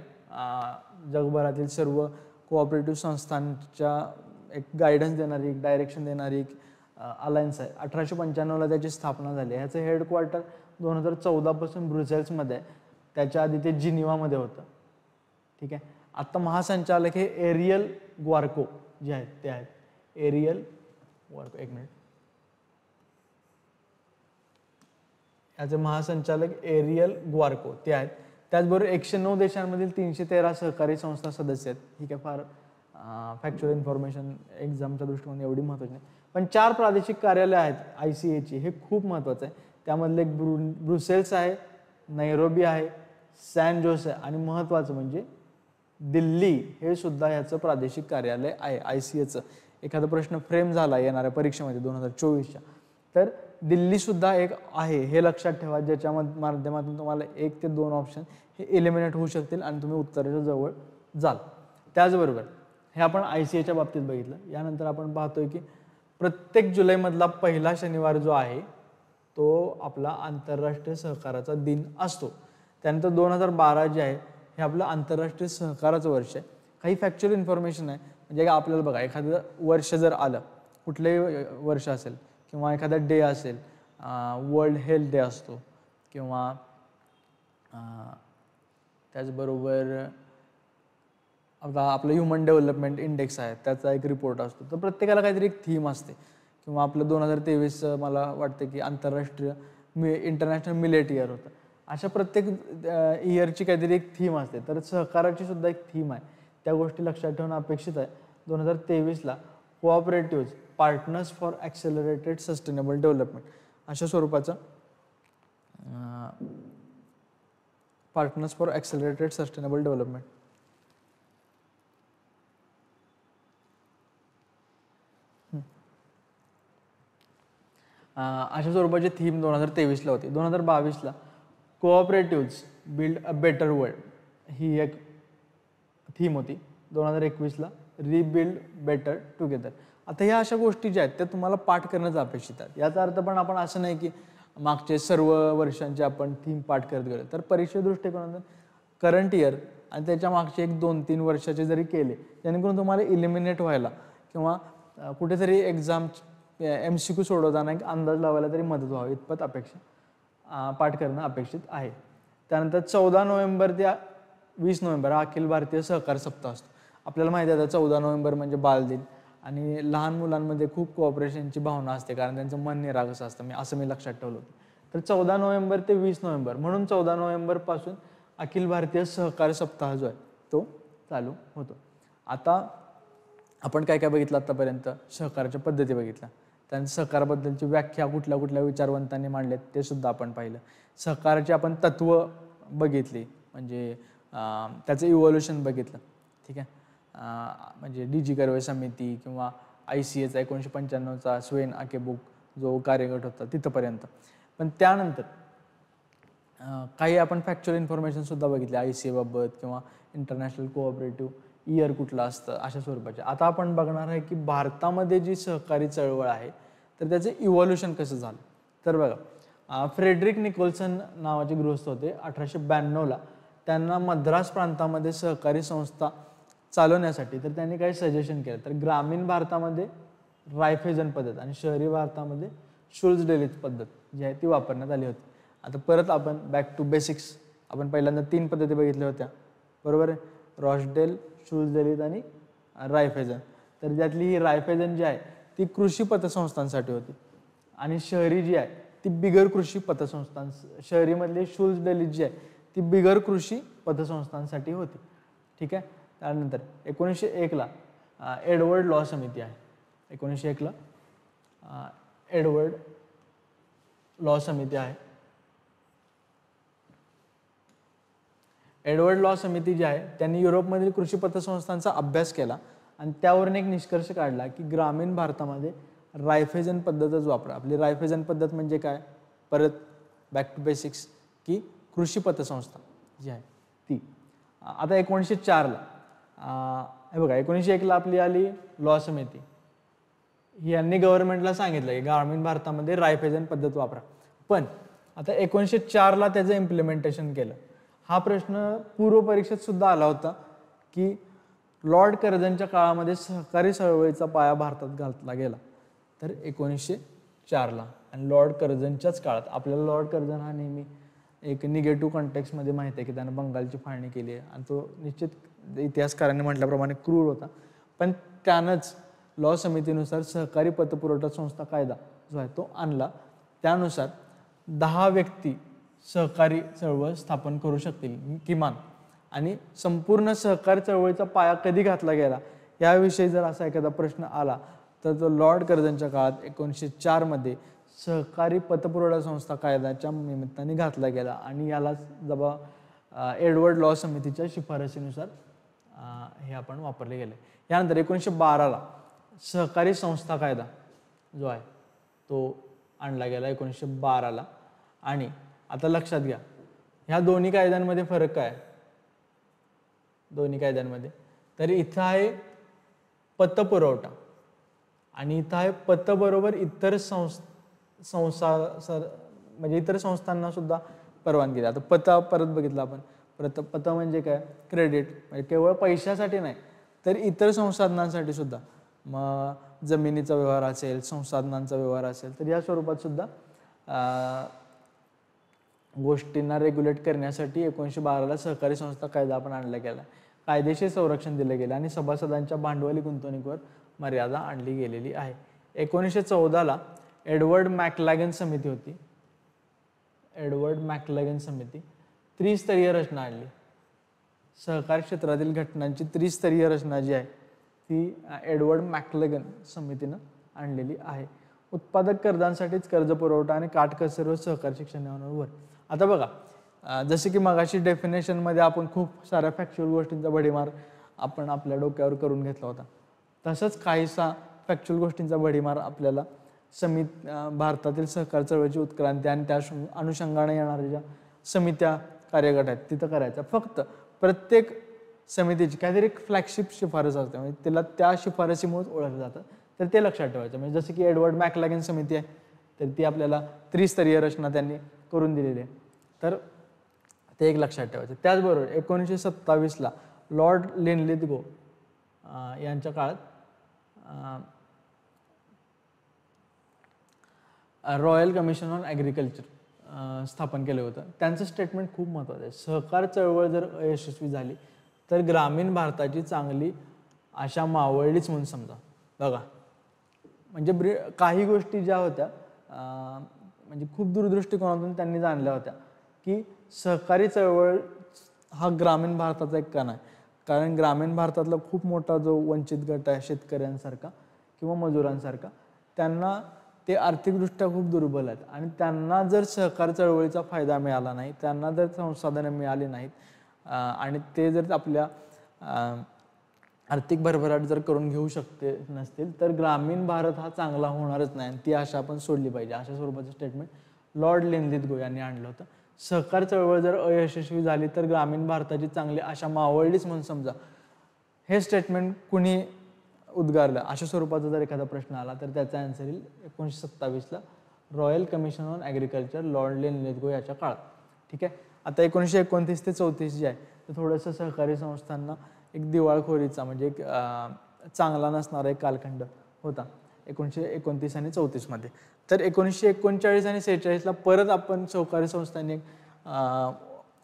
जगभरातील सर्व कोऑपरेटिव्ह संस्थांच्या एक गायडन्स देणारी, एक डायरेक्शन देणारी एक अलायन्स आहे. 1895ला त्याची स्थापना झाली. ह्याचं हेडक्वार्टर 2014 पासून ब्रुसेल्समध्ये आहे. त्याच्या आधी ते जिनिवामध्ये होतं. ठीक आहे. आता महासंचालक हे एरियल ग्वार्को जे आहेत ते आहेत. एरियल ग्वार्को, एक मिनिट. याचे महासंचालक एरियल ग्वार्को ते आहेत. त्याचबरोबर 109 देशांमधील 313 सहकारी संस्था सदस्य आहेत. ही काय फार फॅक्च्युअल इन्फॉर्मेशन एक्झामच्या दृष्टीने एवढी महत्त्वाची नाही, पण 4 प्रादेशिक कार्यालय आहेत ICAची. हे खूप महत्त्वाचं आहे. त्यामधलं एक ब्रुसेल्स आहे, नैरोबी आहे, सॅन जोस आहे आणि महत्त्वाचं म्हणजे दिल्ली हे सुद्धा ह्याचं प्रादेशिक कार्यालय आहे ICAचं. एखादा प्रश्न फ्रेम झाला येणाऱ्या परीक्षेमध्ये 2024च्या तर दिल्ली सुद्धा एक आहे हे लक्षात ठेवा, ज्याच्या माध्यमातून तुम्हाला 1 ते 2 ऑप्शन हे एलिमिनेट होऊ शकतील आणि तुम्ही उत्तराच्या जवळ जाल. त्याचबरोबर हे आपण ICAच्या बाबतीत बघितलं. यानंतर आपण पाहतोय की प्रत्येक जुलैमधला पहिला शनिवार जो आहे तो आपला आंतरराष्ट्रीय सहकाराचा दिन असतो. त्यानंतर 2012 जे आहे हे आपलं आंतरराष्ट्रीय सहकाराचं वर्ष आहे. काही फॅक्च्युअल इन्फॉर्मेशन आहे. म्हणजे आपल्याला बघा एखादं वर्ष जर आलं, कुठलंही वर्ष असेल किंवा एखादा डे असेल, वर्ल्ड हेल्थ डे असतो किंवा त्याचबरोबर आता आपलं ह्युमन डेव्हलपमेंट इंडेक्स आहे त्याचा एक रिपोर्ट असतो. तर प्रत्येकाला काहीतरी एक थीम असते. किंवा आपलं 2023 मला वाटतं की आंतरराष्ट्रीय इंटरनॅशनल मिलेट इयर होतं. अशा प्रत्येक इयरची काहीतरी एक थीम असते. तर सहकाराची सुद्धा एक थीम आहे. त्या गोष्टी लक्षात ठेवणं अपेक्षित आहे. 2023ला cooperative partners for accelerated sustainable development अशा स्वरूपाचं partners for accelerated sustainable development अशा स्वरूपाची थीम 2023ला होती. 2022ला cooperatives build a better world ही एक थीम होती. 2021ला रिबिल्ड बेटर टुगेदर. आता ह्या अशा गोष्टी ज्या आहेत त्या तुम्हाला पाठ करणंच अपेक्षित आहे. याचा अर्थ पण आपण असं नाही की मागचे सर्व वर्षांचे आपण थीम पाठ करत गेलो. तर परीक्षे दृष्टिकोनातून करंट इयर आणि त्याच्या मागचे 1-2-3 वर्षाचे जरी केले जेणेकरून तुम्हाला इलिमिनेट व्हायला किंवा कुठेतरी एक्झाम MCQ सोडवताना एक अंदाज लावायला तरी मदत व्हावी इतपत पाठ करणं अपेक्षित आहे. त्यानंतर 14 नोव्हेंबर ते 20 नोव्हेंबर हा अखिल भारतीय सहकार सप्ताह असतो. आपल्याला माहिती आहे 14 नोव्हेंबर म्हणजे बालदिन आणि लहान मुलांमध्ये खूप कोऑपरेशनची भावना असते कारण त्यांचं मन निरागस असतं असं मी लक्षात ठेवलं होतं. तर 14 नोव्हेंबर ते 20 नोव्हेंबर म्हणून 14 नोव्हेंबरपासून अखिल भारतीय सहकारी सप्ताह जो आहे तो चालू होतो. आता आपण काय काय बघितलं आतापर्यंत? सहकाराच्या पद्धती बघितल्या, त्यांच्या सहकाराबद्दलची व्याख्या कुठल्या कुठल्या विचारवंतांनी मांडलेत ते सुद्धा आपण पाहिलं. सहकाराची आपण तत्व बघितली म्हणजे त्याचं इव्होल्युशन बघितलं. ठीक आहे, म्हणजे DG कर्वे समिती किंवा ICAचा 1995चा स्वेन आकेबुक जो कार्यगट होता तिथंपर्यंत. पण त्यानंतर काही आपण फॅक्च्युअल इन्फॉर्मेशन सुद्धा बघितले ICA बाबत किंवा इंटरनॅशनल कोऑपरेटिव्ह इयर कुठलं असतं अशा स्वरूपाचे. आता आपण बघणार आहे की भारतामध्ये जी सहकारी चळवळ आहे तर त्याचं इव्हॉल्युशन कसं झालं. तर बघा, फ्रेडरिक निकोल्सन नावाचे गृहस्थ होते 1892ला. त्यांना मद्रास प्रांतामध्ये सहकारी संस्था चालवण्यासाठी तर त्यांनी काही सजेशन केलं. तर ग्रामीण भारतामध्ये रायफेजन पद्धत आणि शहरी भारतामध्ये शुल्ज डेलिज पद्धत जी आहे ती वापरण्यात आली होती. आता परत आपण बॅक टू बेसिक्स. आपण पहिल्यांदा 3 पद्धती बघितल्या होत्या, बरोबर आहे, रॉचडेल, शुल्ज डेलिज आणि रायफेजन. तर त्यातली ही रायफेजन जी आहे ती कृषी पतसंस्थांसाठी होती आणि शहरी जी आहे ती बिगर कृषी पतसंस्थां, शहरीमधली शुल्ज डेलिज जी आहे ती बिगर कृषी पतसंस्थांसाठी होती. ठीक आहे. त्यानंतर 1901ला एडवर्ड लॉ समिती आहे. 1901ला एडवर्ड लॉ समिती आहे. एडवर्ड लॉ समिती जी आहे त्यांनी युरोपमधील कृषी पतसंस्थांचा अभ्यास केला आणि त्यावरून एक निष्कर्ष काढला की ग्रामीण भारतामध्ये रायफेजन पद्धतच वापरा. आपली रायफेजन पद्धत म्हणजे काय? परत बॅक टू बेसिक्स की कृषी पतसंस्था जी आहे ती. आता 1904ला हे बघा, 1901ला आपली आली लॉ समिती. यांनी गव्हर्नमेंटला सांगितलं की ग्रामीण भारतामध्ये रायफेजन पद्धत वापरा. पण आता 1904ला त्याचं इम्प्लिमेंटेशन केलं. हा प्रश्न पूर्व परीक्षेत सुद्धा आला होता की लॉर्ड कर्झनच्या काळामध्ये सहकारी चळवळीचा पाया भारतात घातला गेला. तर 1904ला आणि लॉर्ड कर्झनच्याच काळात. आपल्याला लॉर्ड कर्झन हा नेहमी एक निगेटिव्ह कॉन्टेक्स्टमध्ये माहिती आहे की त्यानं बंगालची फाळणी केली आहे आणि तो निश्चित इतिहासकारांनी म्हटल्याप्रमाणे क्रूर होता. पण त्यानंच लॉ समितीनुसार सहकारी पतपुरवठा संस्था कायदा जो आहे तो आणला. त्यानुसार 10 व्यक्ती सहकारी चळवळ स्थापन करू शकतील किमान. आणि संपूर्ण सहकारी चळवळीचा पाया कधी घातला गेला याविषयी जर असा एखादा प्रश्न आला तर तो लॉर्ड कर्झनच्या काळात 1904मध्ये सहकारी पतपुरवठा संस्था कायद्याच्या निमित्ताने घातला गेला आणि याला एडवर्ड लॉ समितीच्या शिफारसीनुसार हे आपण वापरले गेले. यानंतर 1912ला सहकारी संस्था कायदा जो आहे तो आणला गेला 1912ला. आणि आता लक्षात घ्या, ह्या दोन्ही कायद्यांमध्ये फरक काय? दोन्ही कायद्यांमध्ये तर इथं आहे पतपुरवठा आणि इथं आहे पतबरोबर इतर म्हणजे इतर संस्थांना सुद्धा परवानगी द्या. आता पत परत बघितलं आपण. पत म्हणजे काय? क्रेडिट, म्हणजे केवळ पैशासाठी नाही तर इतर संसाधनांसाठी सुद्धा. मग जमिनीचा व्यवहार असेल, संसाधनांचा व्यवहार असेल, तर या स्वरूपात सुद्धा गोष्टींना रेग्युलेट करण्यासाठी 1912ला सहकारी संस्था कायदा आपण आणला गेला. कायदेशीर संरक्षण दिले गेले आणि सभासदांच्या भांडवली गुंतवणुकीवर मर्यादा आणली गेलेली आहे. 1914ला एडवर्ड मॅकलॅगन समिती होती. एडवर्ड मॅकलॅगन समिती त्रिस्तरीय रचना आणली. सहकारी क्षेत्रातील घटनांची त्रिस्तरीय रचना जी आहे ती एडवर्ड मॅकलॅगन समितीनं आणलेली आहे. उत्पादक कर्जांसाठीच कर्ज पुरवठा आणि काटकसर व सहकारी शिक्षणावर. आता बघा, जसे की मगाशी डेफिनेशनमध्ये आपण खूप साऱ्या फॅक्च्युअल गोष्टींचा भडीमार आपण आपल्या डोक्यावर करून घेतला होता, तसंच काहीसा फॅक्च्युअल गोष्टींचा भडीमार आपल्याला भारतातील सहकार चळवळीची उत्क्रांती आणि त्या अनुषंगाने येणाऱ्या ज्या समित्या कार्यगट आहेत तिथं करायचा. फक्त प्रत्येक समितीची काहीतरी एक फ्लॅगशिप शिफारस असते, म्हणजे तिला त्या शिफारसीमुळेच ओळखलं जातं. तर ते लक्षात ठेवायचं. म्हणजे जसं की एडवर्ड मॅकलॅगन समिती आहे तर ती आपल्याला त्रिस्तरीय रचना त्यांनी करून दिलेली आहे. तर ते एक लक्षात ठेवायचं. त्याचबरोबर 1927ला लॉर्ड लिनलिथगो यांच्या काळात रॉयल कमिशन ऑन ॲग्रिकल्चर स्थापन केलं होतं. त्यांचं स्टेटमेंट खूप महत्त्वाचं आहे. सहकार चळवळ जर अयशस्वी झाली तर ग्रामीण भारताची चांगली आशा मावळलीच म्हणून समजा. बघा म्हणजे काही गोष्टी ज्या होत्या म्हणजे खूप दूरदृष्टिकोनातून त्यांनी जाणल्या होत्या की सहकारी चळवळ हा ग्रामीण भारताचा एक कण आहे. कारण ग्रामीण भारतातला खूप मोठा जो वंचित गट आहे शेतकऱ्यांसारखा किंवा मजुरांसारखा, त्यांना ते आर्थिकदृष्ट्या खूप दुर्बल आहेत आणि त्यांना जर सहकार चळवळीचा फायदा मिळाला नाही, त्यांना जर संसाधनं मिळाली नाहीत आणि ते जर आपल्या आर्थिक भरभराट जर करून घेऊ शकते नसतील तर ग्रामीण भारत हा चांगला होणारच नाही आणि ती आशा आपण सोडली पाहिजे. अशा स्वरूपाचं स्टेटमेंट लॉर्ड लिनलिथगो यांनी आणलं होतं. सहकार चळवळ जर अयशस्वी झाली तर ग्रामीण भारताची चांगली आशा मावळलीच म्हणून समजा. हे स्टेटमेंट कुणी उद्गारलं अशा स्वरूपाचा जर एखादा प्रश्न आला तर त्याचा आन्सर येईल 1927ला royal commission on agriculture Lord Linlithgow याच्या काळात. ठीक आहे. आता 1929 ते 34 जे आहे ते थोडंसं सहकारी संस्थांना एक दिवाळखोरीचा म्हणजे एक चांगला नसणारा एक कालखंड होता 1929 आणि 34 मध्ये. तर 1939 आणि 46ला परत आपण सहकारी संस्थांनी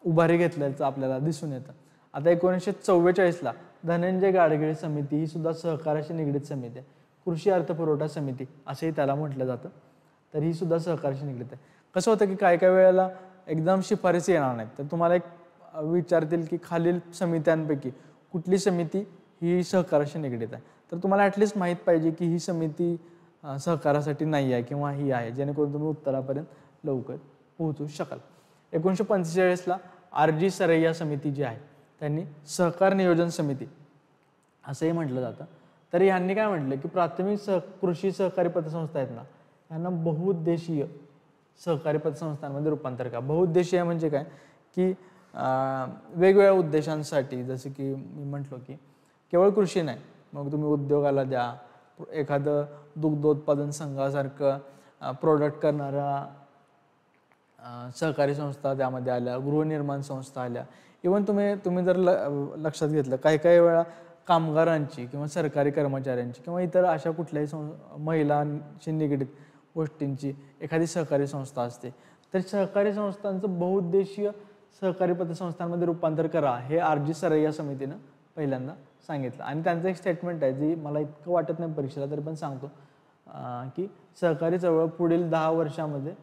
उभारी घेतल्याचं आपल्याला दिसून येतं. आता 1944ला धनंजय गाडगीळ समिती ही सुद्धा सहकाराशी निगडीत समिती आहे. कृषी अर्थपुरवठा समिती असंही त्याला म्हटलं जातं. तर ही सुद्धा सहकाराशी निगडीत आहे. कसं होतं की काही काही वेळेला एकदम शिफारसी येणार नाहीत तर तुम्हाला एक विचारतील की खालील समित्यांपैकी कुठली समिती ही सहकाराशी निगडीत आहे. तर तुम्हाला ॲटलिस्ट माहीत पाहिजे की ही समिती सहकारासाठी नाही आहे किंवा ही आहे, जेणेकरून तुम्ही उत्तरापर्यंत लवकर पोहोचू शकाल. 1945ला RG सरैया समिती जी आहे त्यांनी सहकार नियोजन समिती असंही म्हटलं जातं. तर यांनी काय म्हटलं की प्राथमिक कृषी सहकारी पतसंस्था आहेत ना, यांना बहुउद्देशीय सहकारी पतसंस्थांमध्ये रूपांतर करा. बहुउद्देशीय म्हणजे काय की वेगवेगळ्या उद्देशांसाठी, जसं की मी म्हटलो की केवळ कृषी नाही, मग तुम्ही उद्योगाला द्या, एखादं दुग्धोत्पादन संघासारखं प्रोडक्ट करणारा सहकारी संस्था त्यामध्ये आल्या, गृहनिर्माण संस्था आल्या. इव्हन तुम्ही जर लक्षात घेतलं काही काही वेळा कामगारांची किंवा सरकारी कर्मचाऱ्यांची किंवा इतर अशा कुठल्याही महिलांशी निगडीत गोष्टींची एखादी सहकारी संस्था असते. तर सहकारी संस्थांचं बहुउद्देशीय सहकारी पतसंस्थांमध्ये रूपांतर करा हे RG सरैया समितीनं पहिल्यांदा सांगितलं. आणि त्यांचं एक स्टेटमेंट आहे जी मला इतकं वाटत नाही परीक्षेला तरी पण सांगतो की सहकारी चळवळ पुढील 10 वर्षामध्ये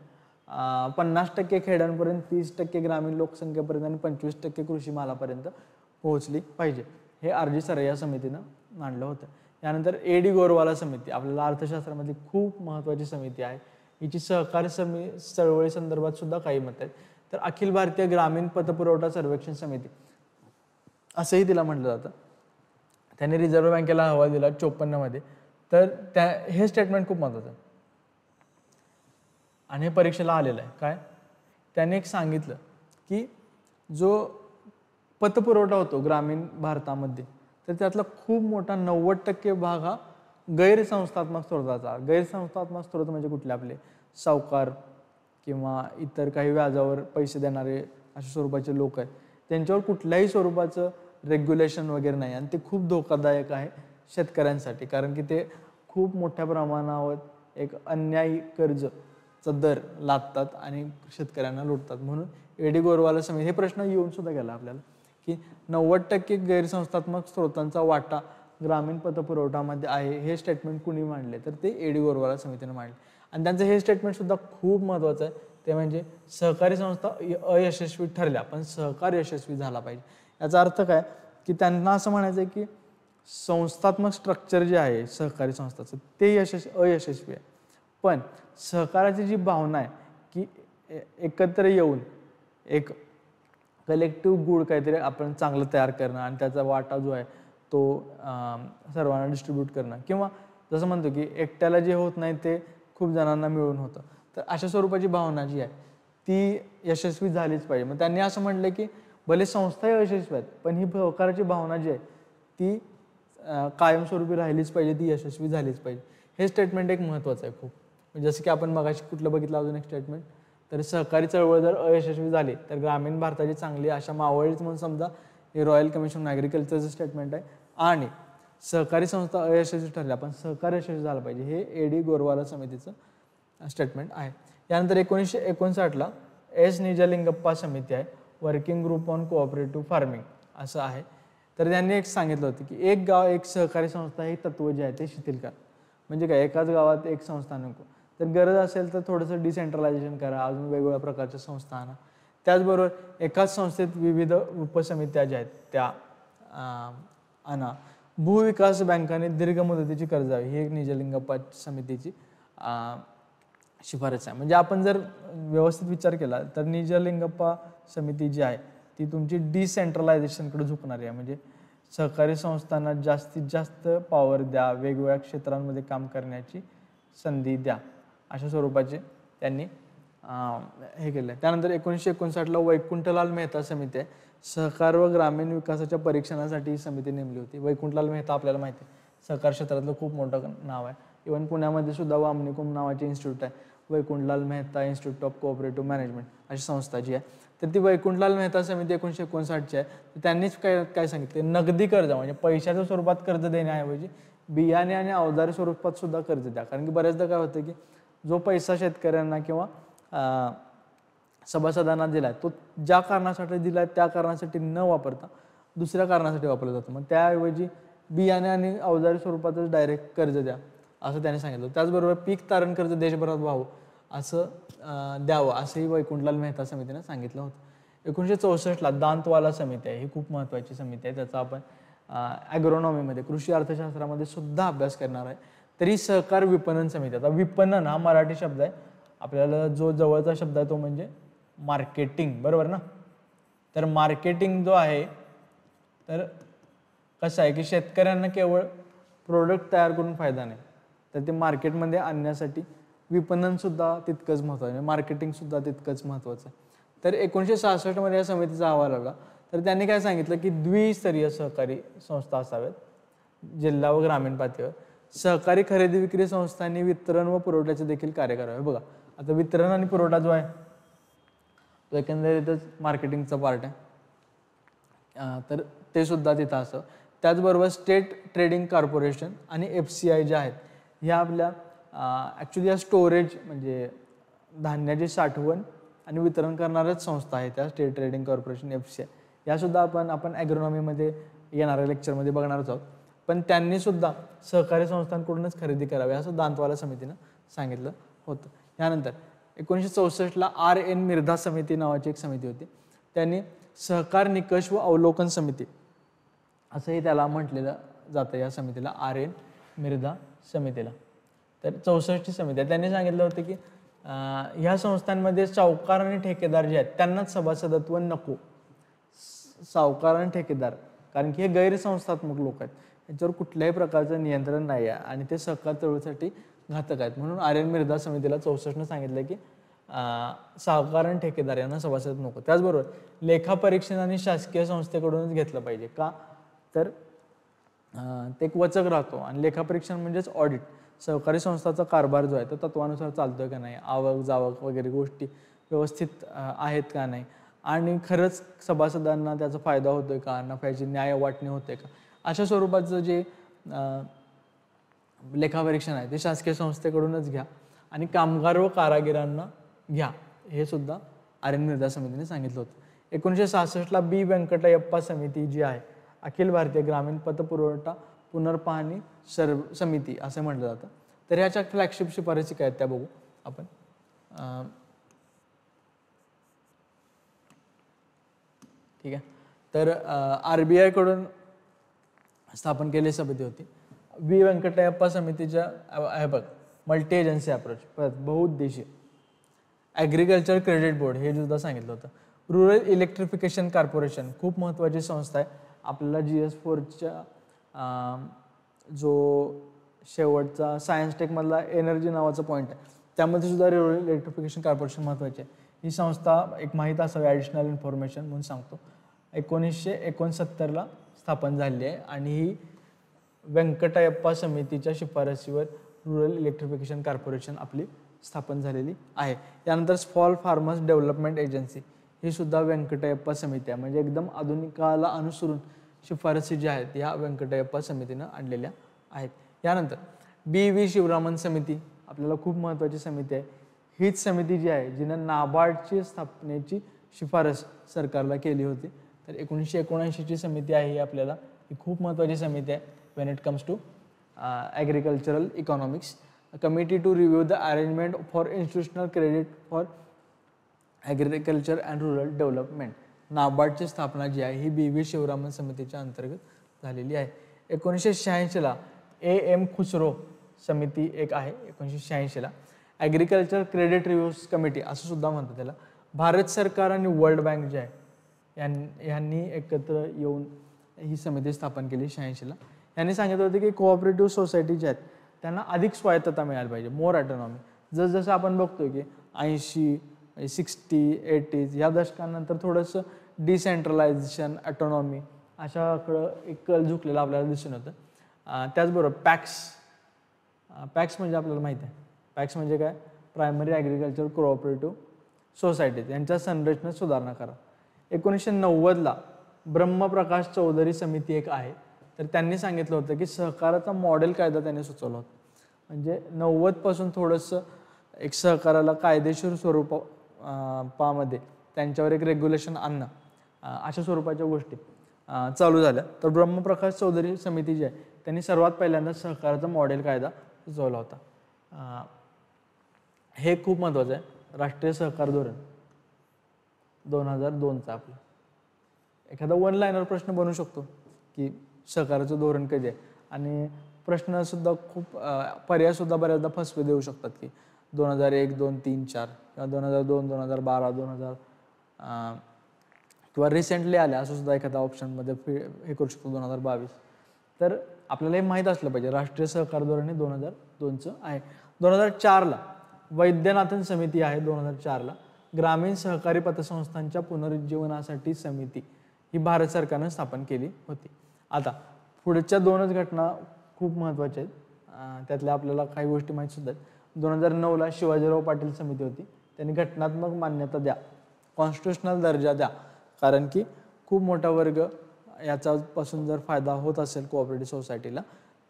50% खेड्यांपर्यंत, 30% ग्रामीण लोकसंख्येपर्यंत आणि 25% कृषी मालापर्यंत पोहोचली पाहिजे. हे RG सरैया समितीनं मांडलं होतं. यानंतर AD गोरवाला समिती आपल्याला अर्थशास्त्रामध्ये खूप महत्त्वाची समिती आहे. हिची सहकारी चळवळी संदर्भात सुद्धा काही मत आहेत. तर अखिल भारतीय ग्रामीण पतपुरवठा सर्वेक्षण समिती असंही तिला म्हटलं जातं. त्यांनी रिझर्व्ह बँकेला अहवाल दिला 54 मध्ये. तर हे स्टेटमेंट खूप महत्त्वाचं आहे आणि हे परीक्षेला आलेलं आहे. काय त्याने एक सांगितलं की जो पतपुरवठा होतो ग्रामीण भारतामध्ये तर त्यातला खूप मोठा 90% भाग हा गैरसंस्थात्मक स्रोताचा. गैरसंस्थात्मक स्रोत म्हणजे कुठले आपले सावकार किंवा इतर काही व्याजावर पैसे देणारे अशा स्वरूपाचे लोक आहेत, त्यांच्यावर कुठल्याही स्वरूपाचं रेग्युलेशन वगैरे नाही आणि ते खूप धोकादायक आहे शेतकऱ्यांसाठी. कारण की ते खूप मोठ्या प्रमाणावर एक अन्यायी कर्जचा दर लादतात आणि शेतकऱ्यांना लुटतात. म्हणून AD गोरवाला समिती हे प्रश्न येऊन सुद्धा गेला आपल्याला की 90% गैरसंस्थात्मक स्रोतांचा वाटा ग्रामीण पतपुरवठामध्ये आहे. हे स्टेटमेंट कुणी मांडले तर ते AD गोरवाला समितीने मांडले. आणि त्यांचं हे स्टेटमेंट सुद्धा खूप महत्त्वाचं आहे. ते म्हणजे सहकारी संस्था अयशस्वी ठरल्या पण सहकार यशस्वी झाला पाहिजे. याचा अर्थ काय की त्यांना असं म्हणायचं आहे की संस्थात्मक स्ट्रक्चर जे आहे सहकारी संस्थाचं ते अयशस्वी आहे, पण सहकाराची जी भावना आहे की एकत्र येऊन एक कलेक्टिव्ह गुड काहीतरी आपण चांगलं तयार करणं आणि त्याचा वाटा जो आहे तो सर्वांना डिस्ट्रीब्यूट करणं, किंवा जसं म्हणतो की एकट्याला जे होत नाही ते खूप जणांना मिळून होतं. तर अशा स्वरूपाची भावना जी आहे ती यशस्वी झालीच पाहिजे. मग त्यांनी असं म्हटलं की भले संस्था यशस्वी आहेत पण ही सहकाराची भावना जी आहे ती कायमस्वरूपी राहिलीच पाहिजे, ती यशस्वी झालीच पाहिजे. हे स्टेटमेंट एक महत्त्वाचं आहे खूप. जसं की आपण मगाशी कुठलं बघितलं अजून एक स्टेटमेंट, तर सहकारी चळवळ जर अयशस्वी झाली तर ग्रामीण भारताची चांगली आशा मावळलीच म्हणून समजा. हे रॉयल कमिशन ऑन ॲग्रिकल्चरचं स्टेटमेंट आहे. आणि सहकारी संस्था अयशस्वी ठरल्या पण सहकार यशस्वी झाला पाहिजे हे AD गोरवाला समितीचं स्टेटमेंट आहे. यानंतर 1959ला S निजलिंगप्पा समिती आहे, working group on cooperative farming असं आहे. तर त्यांनी एक सांगितलं होतं की एक गाव एक सहकारी संस्था हे तत्व जे आहे ते शिथिल करा. म्हणजे काय, एकाच गावात एक संस्था नको, तर गरज असेल तर थोडंसं डिसेंट्रलायझेशन करा, अजून वेगवेगळ्या प्रकारच्या संस्था आणा. त्याचबरोबर एकाच संस्थेत विविध उपसमित्या ज्या आहेत त्या आणा. भूविकास बँकाने दीर्घ मुदतीची कर्ज द्यावी, ही एक निजलिंगप्पा समितीची शिफारस आहे. म्हणजे आपण जर व्यवस्थित विचार केला तर निजलिंगप्पा समिती जी आहे ती तुमची डिसेंट्रलायझेशनकडे झुकणारी आहे. म्हणजे सहकारी संस्थांना जास्तीत जास्त पॉवर द्या, वेगवेगळ्या क्षेत्रांमध्ये काम करण्याची संधी द्या, अशा स्वरूपाचे त्यांनी हे केलं आहे. त्यानंतर 1959ला वैकुंठलाल मेहता समिती आहे, सहकार व ग्रामीण विकासाच्या परीक्षणासाठी ही समिती नेमली होती. वैकुंठलाल मेहता आपल्याला माहिती आहे, सहकार क्षेत्रातलं खूप मोठं नाव आहे. इव्हन पुण्यामध्ये सुद्धा वामनिकुम नावाचे इन्स्टिट्यूट आहे, Vaikunthlal Mehta institute of cooperative management अशी संस्था जी आहे. तर ती वैकुंठलाल मेहता समिती 1959ची आहे. तर त्यांनीच काय सांगितले, नगदी कर्ज म्हणजे पैशाच्या स्वरूपात कर्ज देण्याऐवजी बियाणे आणि अवजारे स्वरूपात सुद्धा कर्ज द्या. कारण की बऱ्याचदा काय होतं की जो पैसा शेतकऱ्यांना किंवा सभासदांना दिलाय तो ज्या कारणासाठी दिलाय त्या कारणासाठी न वापरता दुसऱ्या कारणासाठी वापरला जातो. मग त्याऐवजी बियाणे आणि अवजारे स्वरूपातच डायरेक्ट कर्ज द्या असं त्याने सांगितलं. त्याचबरोबर पीक तारण कर्ज देशभरात व्हावं असं द्यावं असंही वैकुंठलाल मेहता समितीने सांगितलं होतं. 1964ला दांतवाला समिती आहे, ही खूप महत्त्वाची समिती आहे. त्याचा आपण ॲग्रोनॉमीमध्ये कृषी अर्थशास्त्रामध्ये सुद्धा अभ्यास करणार आहे. तरी सहकार विपणन समिती, आता विपणन हा मराठी शब्द आहे, आपल्याला जो जवळचा शब्द आहे तो म्हणजे मार्केटिंग, बरोबर ना. तर मार्केटिंग जो आहे तर कसं आहे की शेतकऱ्यांना केवळ प्रोडक्ट तयार करून फायदा नाही, तर ते मार्केटमध्ये आणण्यासाठी विपणनसुद्धा तितकंच महत्त्वाचं आहे, मार्केटिंगसुद्धा तितकंच महत्त्वाचं आहे. तर 1966मध्ये या समितीचा अहवाल आला. तर त्यांनी काय सांगितलं की द्विस्तरीय सहकारी संस्था असाव्यात, जिल्हा व ग्रामीण पातळीवर. सहकारी खरेदी विक्री संस्थांनी वितरण व पुरवठ्याचे देखील कार्य करावे. बघा, आता वितरण आणि पुरवठा जो आहे तो एकंदरीतच मार्केटिंगचा पार्ट आहे, तर ते सुद्धा तिथं असं. त्याचबरोबर स्टेट ट्रेडिंग कॉर्पोरेशन आणि FCI ज्या आहेत ह्या आपल्या ॲक्च्युली या स्टोरेज म्हणजे धान्याची साठवण आणि वितरण करणाऱ्याच संस्था आहेत त्या स्टेट ट्रेडिंग कॉर्पोरेशन FCI. यासुद्धा आपण ॲग्रोनॉमीमध्ये येणाऱ्या लेक्चरमध्ये बघणारच आहोत. पण त्यांनी सुद्धा सहकारी संस्थांकडूनच खरेदी करावी असं दांतवाला समितीनं सांगितलं होतं. यानंतर 1964ला RN मिर्धा समिती नावाची एक समिती होती. त्यांनी सहकार निकष व अवलोकन समिती असंही त्याला म्हटलेलं जातं या समितीला, RN मिर्धा समितीला. तर 64ची समिती आहे. त्यांनी सांगितलं होतं की ह्या संस्थांमध्ये सावकार आणि ठेकेदार जे आहेत त्यांनाच सभासदत्व नको. सावकार आणि ठेकेदार, कारण की हे गैरसंस्थात्मक लोक आहेत, यांच्यावर कुठल्याही प्रकारचं नियंत्रण नाही आहे आणि ते सहकार चळवळीसाठी घातक आहेत. म्हणून RN मिर्धा समितीला 64नं सांगितलं की सावकार आणि ठेकेदार यांना सभासद नको. त्याचबरोबर लेखापरीक्षण आणि शासकीय संस्थेकडूनच घेतलं पाहिजे. का तर ते एक वचक राहतो आणि लेखापरीक्षण म्हणजेच ऑडिट. सहकारी संस्थाचा कारभार जो आहे तो तत्वानुसार चालतोय का नाही, आवक जावक वगैरे गोष्टी व्यवस्थित आहेत का नाही, आणि खरंच सभासदांना त्याचा फायदा होतोय का, नफ्याची न्याय वाटणी होते का, अशा स्वरूपाचं जे लेखापरीक्षण आहे ते शासकीय संस्थेकडूनच घ्या आणि कामगार व कारागिरांना घ्या, हे सुद्धा RN मिर्धा समितीने सांगितलं होतं. 1966ला B व्यंकटयप्पा समिती जी आहे, अखिल भारतीय ग्रामीण पतपुरवठा पुनर्पाहणी समिती असं म्हटलं जातं. तर ह्याच्या फ्लॅगशिप शिफारसी काय आहेत त्या बघू आपण. ठीक आहे, तर RBI कडून स्थापन केलेली समिती होती. B व्यंकटयप्पा समितीच्या हे बघ, मल्टी एजन्सी अप्रोच, बहुउद्देशीय. ॲग्रिकल्चर क्रेडिट बोर्ड हे सुद्धा सांगितलं होतं. रुरल इलेक्ट्रिफिकेशन कॉर्पोरेशन खूप महत्त्वाची संस्था आहे. आपल्याला GS4च्या जो शेवटचा सायन्स टेकमधला एनर्जी नावाचा पॉईंट आहे त्यामध्ये सुद्धा रुरल इलेक्ट्रिफिकेशन कॉर्पोरेशन महत्त्वाची आहे. ही संस्था एक माहीत असावी ॲडिशनल इन्फॉर्मेशन म्हणून सांगतो, 1969ला स्थापन झाली आहे आणि ही व्यंकटयप्पा समितीच्या शिफारसीवर रुरल इलेक्ट्रिफिकेशन कॉर्पोरेशन आपली स्थापन झालेली आहे. त्यानंतर स्मॉल फार्मर्स डेव्हलपमेंट एजन्सी ही सुद्धा व्यंकटयप्पा समिती आहे. म्हणजे एकदम आधुनिक काळाला अनुसरून शिफारसी ज्या आहेत या व्यंकटयप्पा समितीनं आणलेल्या आहेत. यानंतर BV शिवरामन समिती आपल्याला खूप महत्त्वाची समिती आहे. हीच समिती जी आहे जिनं नाबार्डची स्थापनेची शिफारस सरकारला केली होती. तर 1979ची समिती आहे ही आपल्याला ही खूप महत्त्वाची समिती आहे when it comes to agricultural economics. Committee to review the arrangement for institutional credit for agriculture and rural development. नाबार्डची स्थापना जी आहे ही बी शिवरामन समितीच्या अंतर्गत झालेली आहे. 1986ला AM खुसरो समिती एक आहे 1986ला. ॲग्रिकल्चर क्रेडिट रिव्ह्यूज कमिटी असं सुद्धा म्हणतात त्याला. भारत सरकार आणि वर्ल्ड बँक जे आहे यांनी एकत्र येऊन ही समिती स्थापन केली 86ला. यांनी सांगितलं होतं की कोऑपरेटिव्ह सोसायटी ज्या आहेत त्यांना अधिक स्वायत्तता मिळायला पाहिजे, मोर ऑटोनॉमी. जसं आपण बघतोय की 80, 60, 80s या दशकानंतर थोडंसं डिसेंट्रलायझेशन, ऑटोनॉमी अशाकडं एक कल झुकलेला आपल्याला दिसून होतं. त्याचबरोबर पॅक्स म्हणजे आपल्याला माहिती आहे, पॅक्स म्हणजे काय, प्रायमरी ॲग्रिकल्चर कोऑपरेटिव्ह सोसायटीज यांच्या संरचनेत सुधारणा करा. 1990ला ब्रह्मप्रकाश चौधरी समिती एक आहे, तर त्यांनी सांगितलं होतं की सहकाराचा मॉडेल कायदा त्यांनी सुचवला होता. म्हणजे 90पासून थोडंसं एक सहकाराला कायदेशीर स्वरूपामध्ये त्यांच्यावर एक रेग्युलेशन आणणं अशा स्वरूपाच्या गोष्टी चालू झाल्या. तर ब्रह्मप्रकाश चौधरी समिती जी आहे त्यांनी सर्वात पहिल्यांदा सहकाराचा मॉडेल कायदा सुचवला होता. हे खूप महत्त्वाचं आहे. राष्ट्रीय सहकार धोरण 2002चा आपलं एखादा वन लाईनर प्रश्न बनू शकतो की सहकाराचं धोरण कधी आहे, आणि प्रश्नसुद्धा खूप पर्यायसुद्धा बऱ्याचदा फसवे देऊ शकतात की 2001, 2, 3, 4 किंवा 2002, 2012, 2000 किंवा रिसेंटली आल्या असं सुद्धा एखादा ऑप्शनमध्ये हे करू शकतो 2022. तर आपल्याला हे माहीत असलं पाहिजे राष्ट्रीय सहकार धोरण हे 2002चं आहे. 2004ला वैद्यनाथन समिती आहे. 2004ला ग्रामीण सहकारी पतसंस्थांच्या पुनरुज्जीवनासाठी समिती ही भारत सरकारनं स्थापन केली होती. आता पुढच्या दोनच घटना खूप महत्त्वाच्या आहेत, त्यातल्या आपल्याला काही गोष्टी माहीत सुद्धा आहेत. 2009ला शिवाजीराव पाटील समिती होती. त्यांनी घटनात्मक मान्यता द्या, कॉन्स्टिट्युशनल दर्जा द्या, कारण की खूप मोठा वर्ग याच्यापासून जर फायदा होत असेल कोऑपरेटिव्ह सोसायटीला,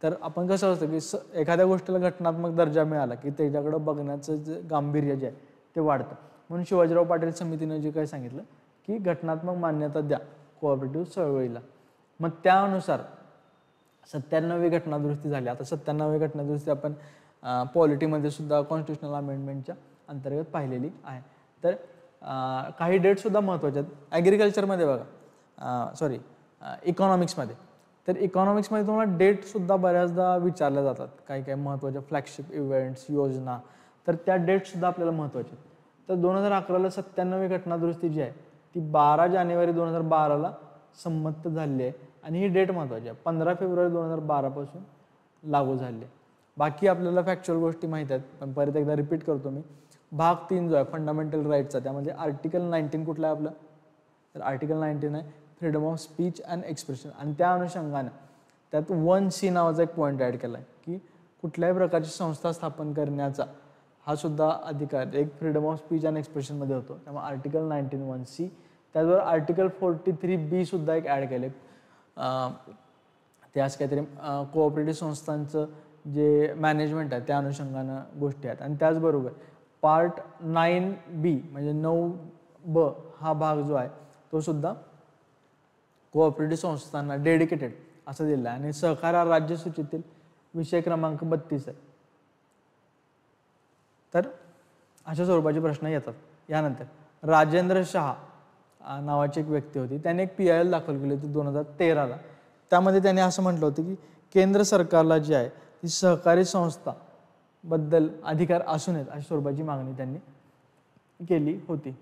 तर आपण कसं असतं की एखाद्या गोष्टीला घटनात्मक दर्जा मिळाला की त्याच्याकडं बघण्याचं जे गांभीर्य जे आहे ते वाढतं. म्हणून शिवाजीराव पाटील समितीनं जे काय सांगितलं की घटनात्मक मान्यता द्या कोऑपरेटिव्ह चळवळीला. मग त्यानुसार 97वी घटनादुरुस्ती झाली. आता 97वी घटनादुरुस्ती आपण पॉलिटीमध्ये सुद्धा कॉन्स्टिट्युशनल अमेंडमेंटच्या अंतर्गत पाहिलेली आहे. तर काही डेटसुद्धा महत्त्वाच्या आहेत. ॲग्रिकल्चरमध्ये बघा, इकॉनॉमिक्समध्ये, तर इकॉनॉमिक्समध्ये तुम्हाला डेटसुद्धा बऱ्याचदा विचारल्या जातात. काही काही महत्त्वाच्या फ्लॅगशिप इव्हेंट्स, योजना, तर त्या डेटसुद्धा आपल्याला महत्त्वाच्या आहेत. तर 2011ला 97वी घटनादुरुस्ती जी आहे ती 12 जानेवारी 2012ला संमत झालेली आहे, आणि ही डेट महत्त्वाची आहे. 15 फेब्रुवारी 2012पासून लागू झाली आहे. बाकी आपल्याला फॅक्च्युअल गोष्टी माहीत आहेत, पण परत एकदा रिपीट करतो मी. भाग 3 जो आहे फंडामेंटल राईटचा, त्यामध्ये आर्टिकल 19 कुठला आहे आपलं, तर आर्टिकल 19 आहे freedom of speech and expression, आणि त्या अनुषंगाने त्यात 1C नावाचा एक पॉईंट ॲड केला आहे की कुठल्याही प्रकारची संस्था स्थापन करण्याचा हा सुद्धा अधिकार एक फ्रीडम ऑफ स्पीच अँड एक्सप्रेशनमध्ये होतो. त्यामुळे आर्टिकल 19 1C. त्याचबरोबर आर्टिकल 43B सुद्धा एक ॲड केले. ते असं काहीतरी कोऑपरेटिव्ह संस्थांचं जे मॅनेजमेंट आहे त्या अनुषंगानं गोष्टी आहेत. आणि त्याचबरोबर पार्ट 9B म्हणजे 9B हा भाग जो आहे तो सुद्धा कोऑपरेटिव्ह संस्थांना डेडिकेटेड असं दिलं आहे, आणि सहकार हा राज्यसूचीतील विषय क्रमांक 32 आहे. तर अशा स्वरूपाचे प्रश्न येतात. यानंतर राजेंद्र शहा नावाची एक व्यक्ती होती, त्याने एक PIL दाखल केली होती 2013ला. त्यामध्ये त्याने असं म्हटलं होतं की केंद्र सरकारला जी आहे ती सहकारी संस्थाबद्दल अधिकार असू नयेत अशा स्वरूपाची मागणी त्यांनी केली होती.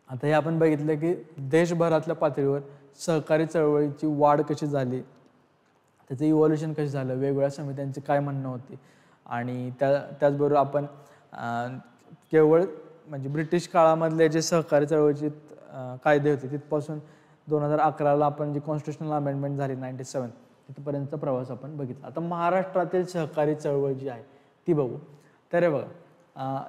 आता हे आपण बघितलं की देशभरातल्या पातळीवर सहकारी चळवळीची वाढ कशी झाली, त्याचं इव्हॉल्युशन कसं झालं, वेगवेगळ्या समित्यांचे काय म्हणणं होते, आणि त्याचबरोबर आपण केवळ म्हणजे ब्रिटिश काळामधले जे सहकारी चळवळीचे कायदे होते तिथपासून 2011ला आपण जी कॉन्स्टिट्युशनल अमेंडमेंट झाली 97 तिथपर्यंतचा प्रवास आपण बघितला. आता महाराष्ट्रातील सहकारी चळवळ जी आहे ती बघू. तर हे बघा,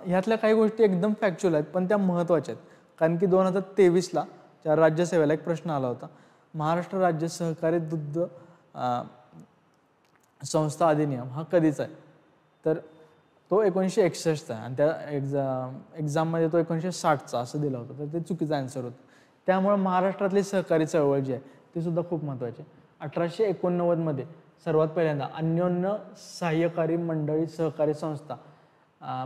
ह्यातल्या काही गोष्टी एकदम फॅक्च्युअल आहेत पण त्या महत्त्वाच्या आहेत. कारण की 2023ला ज्या राज्यसेवेला एक प्रश्न आला होता, महाराष्ट्र राज्य सहकारी दुग्ध संस्था अधिनियम हा कधीचा आहे, तर तो 1961चा आहे, आणि त्या एक्झाममध्ये तो 1960चा असं दिला होता. तर ते चुकीचं आन्सर होतं. त्यामुळे महाराष्ट्रातली सहकारी चळवळ जी आहे ती सुद्धा खूप महत्त्वाची आहे. 1889मध्ये सर्वात पहिल्यांदा अन्योन्य सहाय्यकारी मंडळी सहकारी संस्था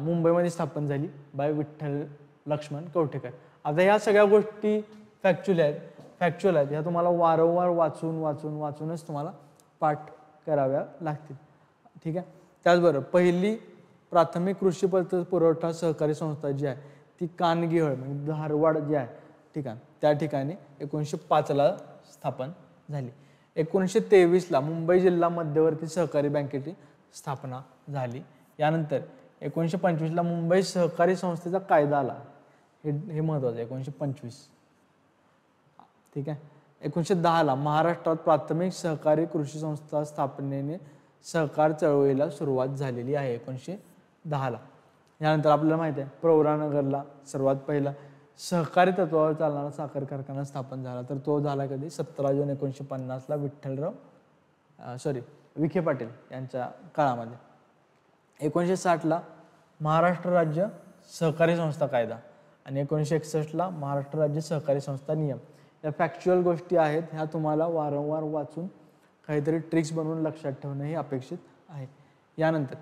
मुंबईमध्ये स्थापन झाली बाय विठ्ठल लक्ष्मण कवठेकर. आता ह्या सगळ्या गोष्टी फॅक्च्युअल आहेत, ह्या तुम्हाला वारंवार वाचूनच तुम्हाला पाठ कराव्या लागतील. ठीक आहे. त्याचबरोबर पहिली प्राथमिक कृषी पुरवठा सहकारी संस्था जी आहे ती कानगिहळ म्हणजे धारवाड जी आहे ठिकाण त्या ठिकाणी 1905 स्थापन झाली. 1923 मुंबई जिल्हा मध्यवर्ती सहकारी बँकेची स्थापना झाली. यानंतर 1925 मुंबई सहकारी संस्थेचा कायदा आला. हे महत्त्वाचं आहे. 1925. ठीक आहे. 1910 महाराष्ट्रात प्राथमिक सहकारी कृषी संस्था स्थापनेने सहकार चळवळीला सुरुवात झालेली आहे. 1910. यानंतर आपल्याला माहिती आहे प्रवरानगरला सर्वात पहिला सहकारी तत्वावर चालणारा साखर कारखाना स्थापन झाला. तर तो झाला कधी? 17 जून 1950 विखे पाटील यांच्या काळामध्ये. 1960 महाराष्ट्र राज्य सहकारी संस्था कायदा आणि 1961 महाराष्ट्र राज्य सहकारी संस्था नियम. या फॅक्च्युअल गोष्टी आहेत, ह्या तुम्हाला वारंवार वाचून काहीतरी ट्रिक्स बनवून लक्षात ठेवणं हे अपेक्षित आहे. यानंतर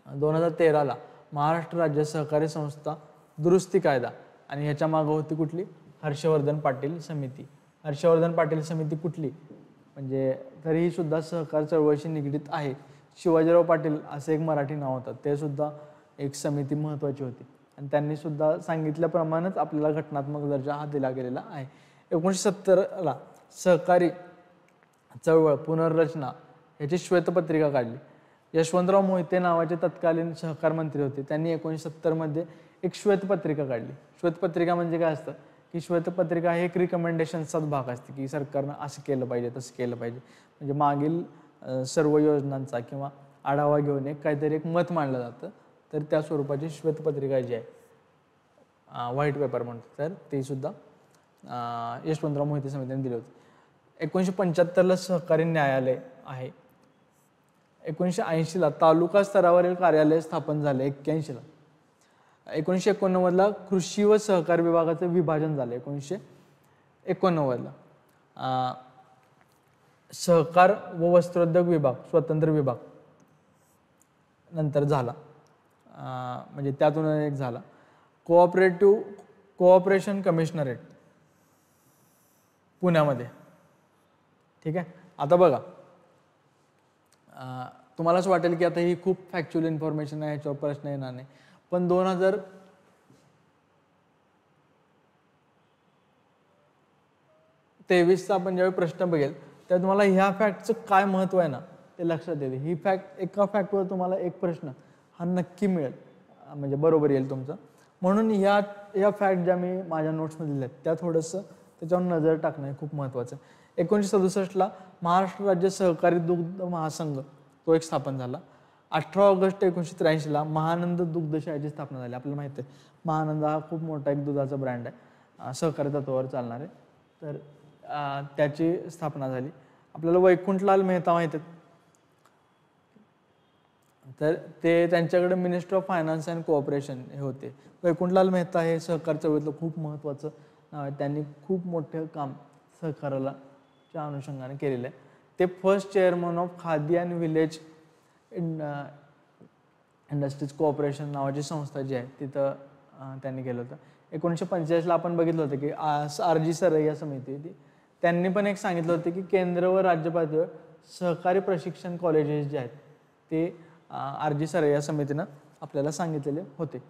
2013 महाराष्ट्र राज्य सहकारी संस्था दुरुस्ती कायदा आणि ह्याच्या मागं होती कुठली? हर्षवर्धन पाटील समिती. हर्षवर्धन पाटील समिती कुठली म्हणजे तरीही सुद्धा सहकार चळवळीशी निगडीत आहे. शिवाजीराव पाटील असं एक मराठी नाव होतं, ते सुद्धा एक समिती महत्त्वाची होती आणि त्यांनी सुद्धा सांगितल्याप्रमाणेच आपल्याला घटनात्मक दर्जा हा दिला गेलेला आहे. 1970 सहकारी चळवळ पुनर्रचना ह्याची श्वेतपत्रिका काढली. यशवंतराव मोहिते नावाचे तत्कालीन सहकार मंत्री होते, त्यांनी 1970 एक श्वेतपत्रिका काढली. श्वेतपत्रिका म्हणजे काय असतं की श्वेतपत्रिका हे एक रिकमेंडेशनचाच भाग असते की सरकारनं असं केलं पाहिजे तसं केलं पाहिजे, म्हणजे मागील सर्व योजनांचा किंवा आढावा घेऊन काहीतरी एक मत मांडलं जातं. तर त्या स्वरूपाची श्वेतपत्रिका जी आहे व्हाईट पेपर म्हणतो, तर ते सुद्धा यशवंतराव मोहिते समितीने दिले होते. 1975 सहकारी न्यायालय आहे. 1980 तालुका स्तरावरील कार्यालय स्थापन झाले. 81 1989 कृषी व सहकार विभागाचं विभाजन झालं. 1989 सहकार व वस्त्रोद्योग विभाग स्वतंत्र विभाग नंतर झाला, म्हणजे त्यातून एक झाला. कोऑपरेशन कमिशनरेट पुण्यामध्ये. ठीक आहे. आता बघा, तुम्हालाच वाटेल की आता ही खूप फॅक्च्युअल इन्फॉर्मेशन आहे, ह्याच्यावर प्रश्न येणार नाही, पण 2023 आपण ज्यावेळी प्रश्न बघेल तर तुम्हाला ह्या फॅक्टचं काय महत्त्व आहे ना ते लक्षात येते. ही फॅक्ट, एका फॅक्टवर तुम्हाला एक प्रश्न हा नक्की मिळेल, म्हणजे बरोबर येईल तुमचं. म्हणून या फॅक्ट ज्या मी माझ्या नोट्समध्ये दिल्या त्या थोडंसं त्याच्यावर नजर टाकणं हे खूप महत्त्वाचं आहे. 1967 महाराष्ट्र राज्य सहकारी दुग्ध महासंघ तो एक स्थापन झाला. 18 ऑगस्ट 1983 महानंद दुग्धशाळेची स्थापना झाली. आपल्याला माहिती आहे महानंद हा खूप मोठा एक दुधाचा ब्रँड आहे, सहकारी तत्वावर चालणार आहे. तर त्याची स्थापना झाली. आपल्याला वैकुंठलाल मेहता माहिती आहेत, तर ते त्यांच्याकडे minister of finance and cooperation हे होते. वैकुंठलाल मेहता हे सहकार चळवळीतलं खूप महत्त्वाचं नाव आहे. त्यांनी खूप मोठं काम सहकाराला च्या अनुषंगाने केलेलं आहे. ते first chairman of khadi and village industries cooperation नावाची संस्था जी आहे तिथं त्यांनी केलं होतं. 1945 आपण बघितलं होतं की RG सरैया समिती होती, त्यांनी पण एक सांगितलं होतं की केंद्र व राज्य पातळीवर सहकारी प्रशिक्षण कॉलेजेस जे आहेत ते RG सरैया समितीनं आपल्याला सांगितलेले होते.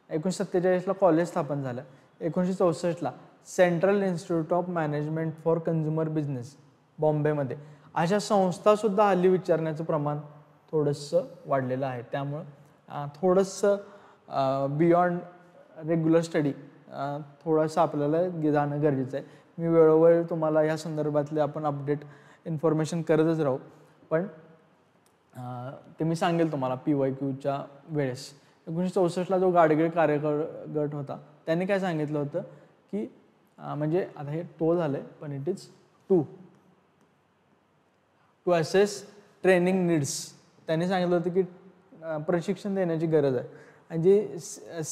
1947 कॉलेज स्थापन झालं. 1964 central institute of management for consumer business बॉम्बेमध्ये. अशा संस्थासुद्धा हल्ली विचारण्याचं प्रमाण थोडंसं वाढलेलं आहे. त्यामुळं थोडंसं बियॉन्ड रेग्युलर स्टडी थोडंसं आपल्याला जाणं गरजेचं आहे. मी वेळोवेळी तुम्हाला या संदर्भातले आपण अपडेट इन्फॉर्मेशन करतच राहू, पण ते मी सांगेल तुम्हाला PYQच्या वेळेस. 1964 जो गाडगीळ कार्यगट होता त्यांनी काय सांगितलं होतं की म्हणजे आता हे तो झालंय पण it is to assess training needs. त्यांनी सांगितलं होतं की प्रशिक्षण देण्याची गरज आहे. आणि जी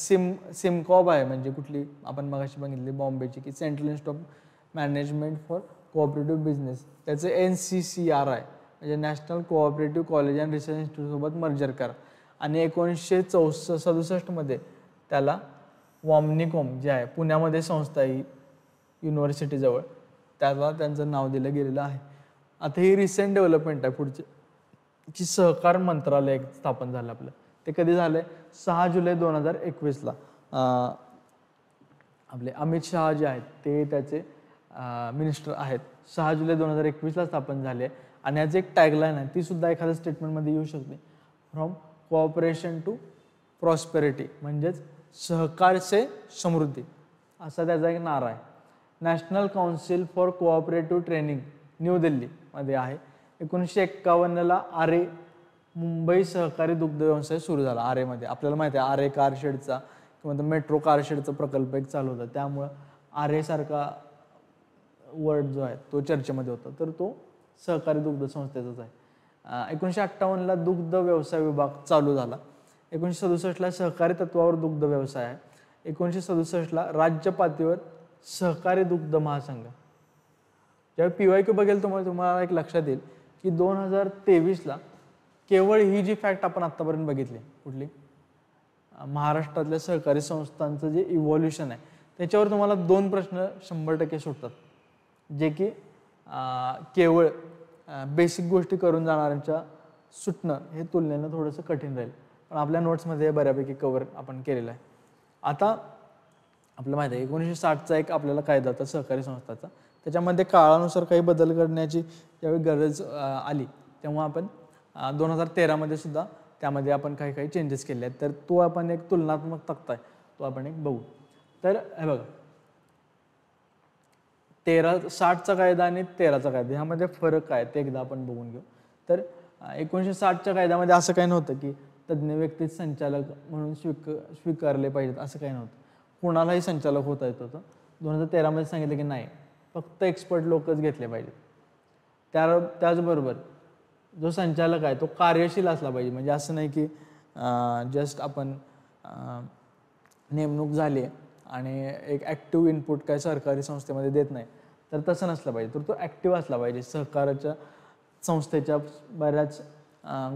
सिमकॉब आहे म्हणजे कुठली आपण मगाशी बघितली बॉम्बेची की central institute of management for cooperative business, त्याचं NCCR आहे म्हणजे national cooperative college and research इन्स्टिट्यूटसोबत मर्जर करा. आणि 1967 त्याला वॉमनिकॉम जे आहे पुण्यामध्ये संस्था आहे युनिव्हर्सिटीजवळ, त्याला त्यांचं नाव दिलं गेलेलं आहे. आता ही रिसेंट डेव्हलपमेंट आहे पुढचे की सहकार मंत्रालय स्थापन झालं आपलं. ते कधी झालंय? 6 जुलै 2021ला. आपले अमित शहा जे आहेत ते त्याचे मिनिस्टर आहेत. 6 जुलै 2021ला स्थापन झाले. आणि याचं एक टॅगलाईन आहे, ती सुद्धा एखाद्या स्टेटमेंटमध्ये येऊ शकते, फ्रॉम कोऑपरेशन टू प्रॉस्पेरिटी, म्हणजेच सहकार से समृद्धी असा त्याचा एक नारा आहे. National council for cooperative training new दिल्लीमध्ये आहे. 1951ला आरे मुंबई सहकारी दुग्ध व्यवसाय सुरू झाला. आरेमध्ये आपल्याला माहिती आहे आरे कारशेडचा किंवा मेट्रो कारशेडचा प्रकल्प एक चालू होता, त्यामुळं आरे सारखा वर्ड जो आहे तो चर्चेमध्ये होता, तर तो सहकारी दुग्ध संस्थेचाच आहे. 1958ला दुग्ध व्यवसाय विभाग चालू झाला. 1967ला सहकारी तत्वावर दुग्ध व्यवसाय आहे. 1967ला राज्य पातळीवर सहकारी दुग्ध महासंघ. जेव्हा PYQ बघेल तुम्हाला एक लक्षात येईल की 2023ला केवळ ही जी फॅक्ट आपण आत्तापर्यंत बघितली कुठली महाराष्ट्रातल्या सहकारी संस्थांचं जे इव्हॉल्युशन आहे त्याच्यावर तुम्हाला 2 प्रश्न 100% सुटतात, जे की केवळ बेसिक गोष्टी करून जाणाऱ्यांच्या सुटणं हे तुलनेनं थोडंसं कठीण राहील, पण आपल्या नोट्समध्ये बऱ्यापैकी कव्हर आपण केलेलं आहे. आता आपल्याला माहिती आहे 1960चा एक आपल्याला कायदा होता सहकारी संस्थाचा, त्याच्यामध्ये काळानुसार काही बदल करण्याची ज्यावेळी गरज आली तेव्हा आपण 2013मध्ये सुद्धा त्यामध्ये आपण काही चेंजेस केले आहेत. तर तो आपण एक तुलनात्मक तक्ता आहे, तो आपण एक बघू. तर हे बघा 60चा कायदा आणि 13चा कायदा ह्यामध्ये फरक काय ते एकदा आपण बघून घेऊ. तर 1960च्या कायद्यामध्ये असं काही नव्हतं की तज्ज्ञ व्यक्तीच संचालक म्हणून स्वीकारले पाहिजेत, असं काही नव्हतं. कुणालाही संचालक होता येत होतं. 2013मध्ये सांगितलं की नाही, फक्त एक्सपर्ट लोकच घेतले पाहिजेत. त्याचबरोबर जो संचालक आहे तो कार्यशील असला पाहिजे, म्हणजे असं नाही की जस्ट आपण नेमणूक झाली आणि एक ॲक्टिव्ह इनपुट काय सरकारी संस्थेमध्ये देत नाही, तर तसं नसलं पाहिजे. तर तो ॲक्टिव्ह असला पाहिजे. सहकाराच्या संस्थेच्या बऱ्याच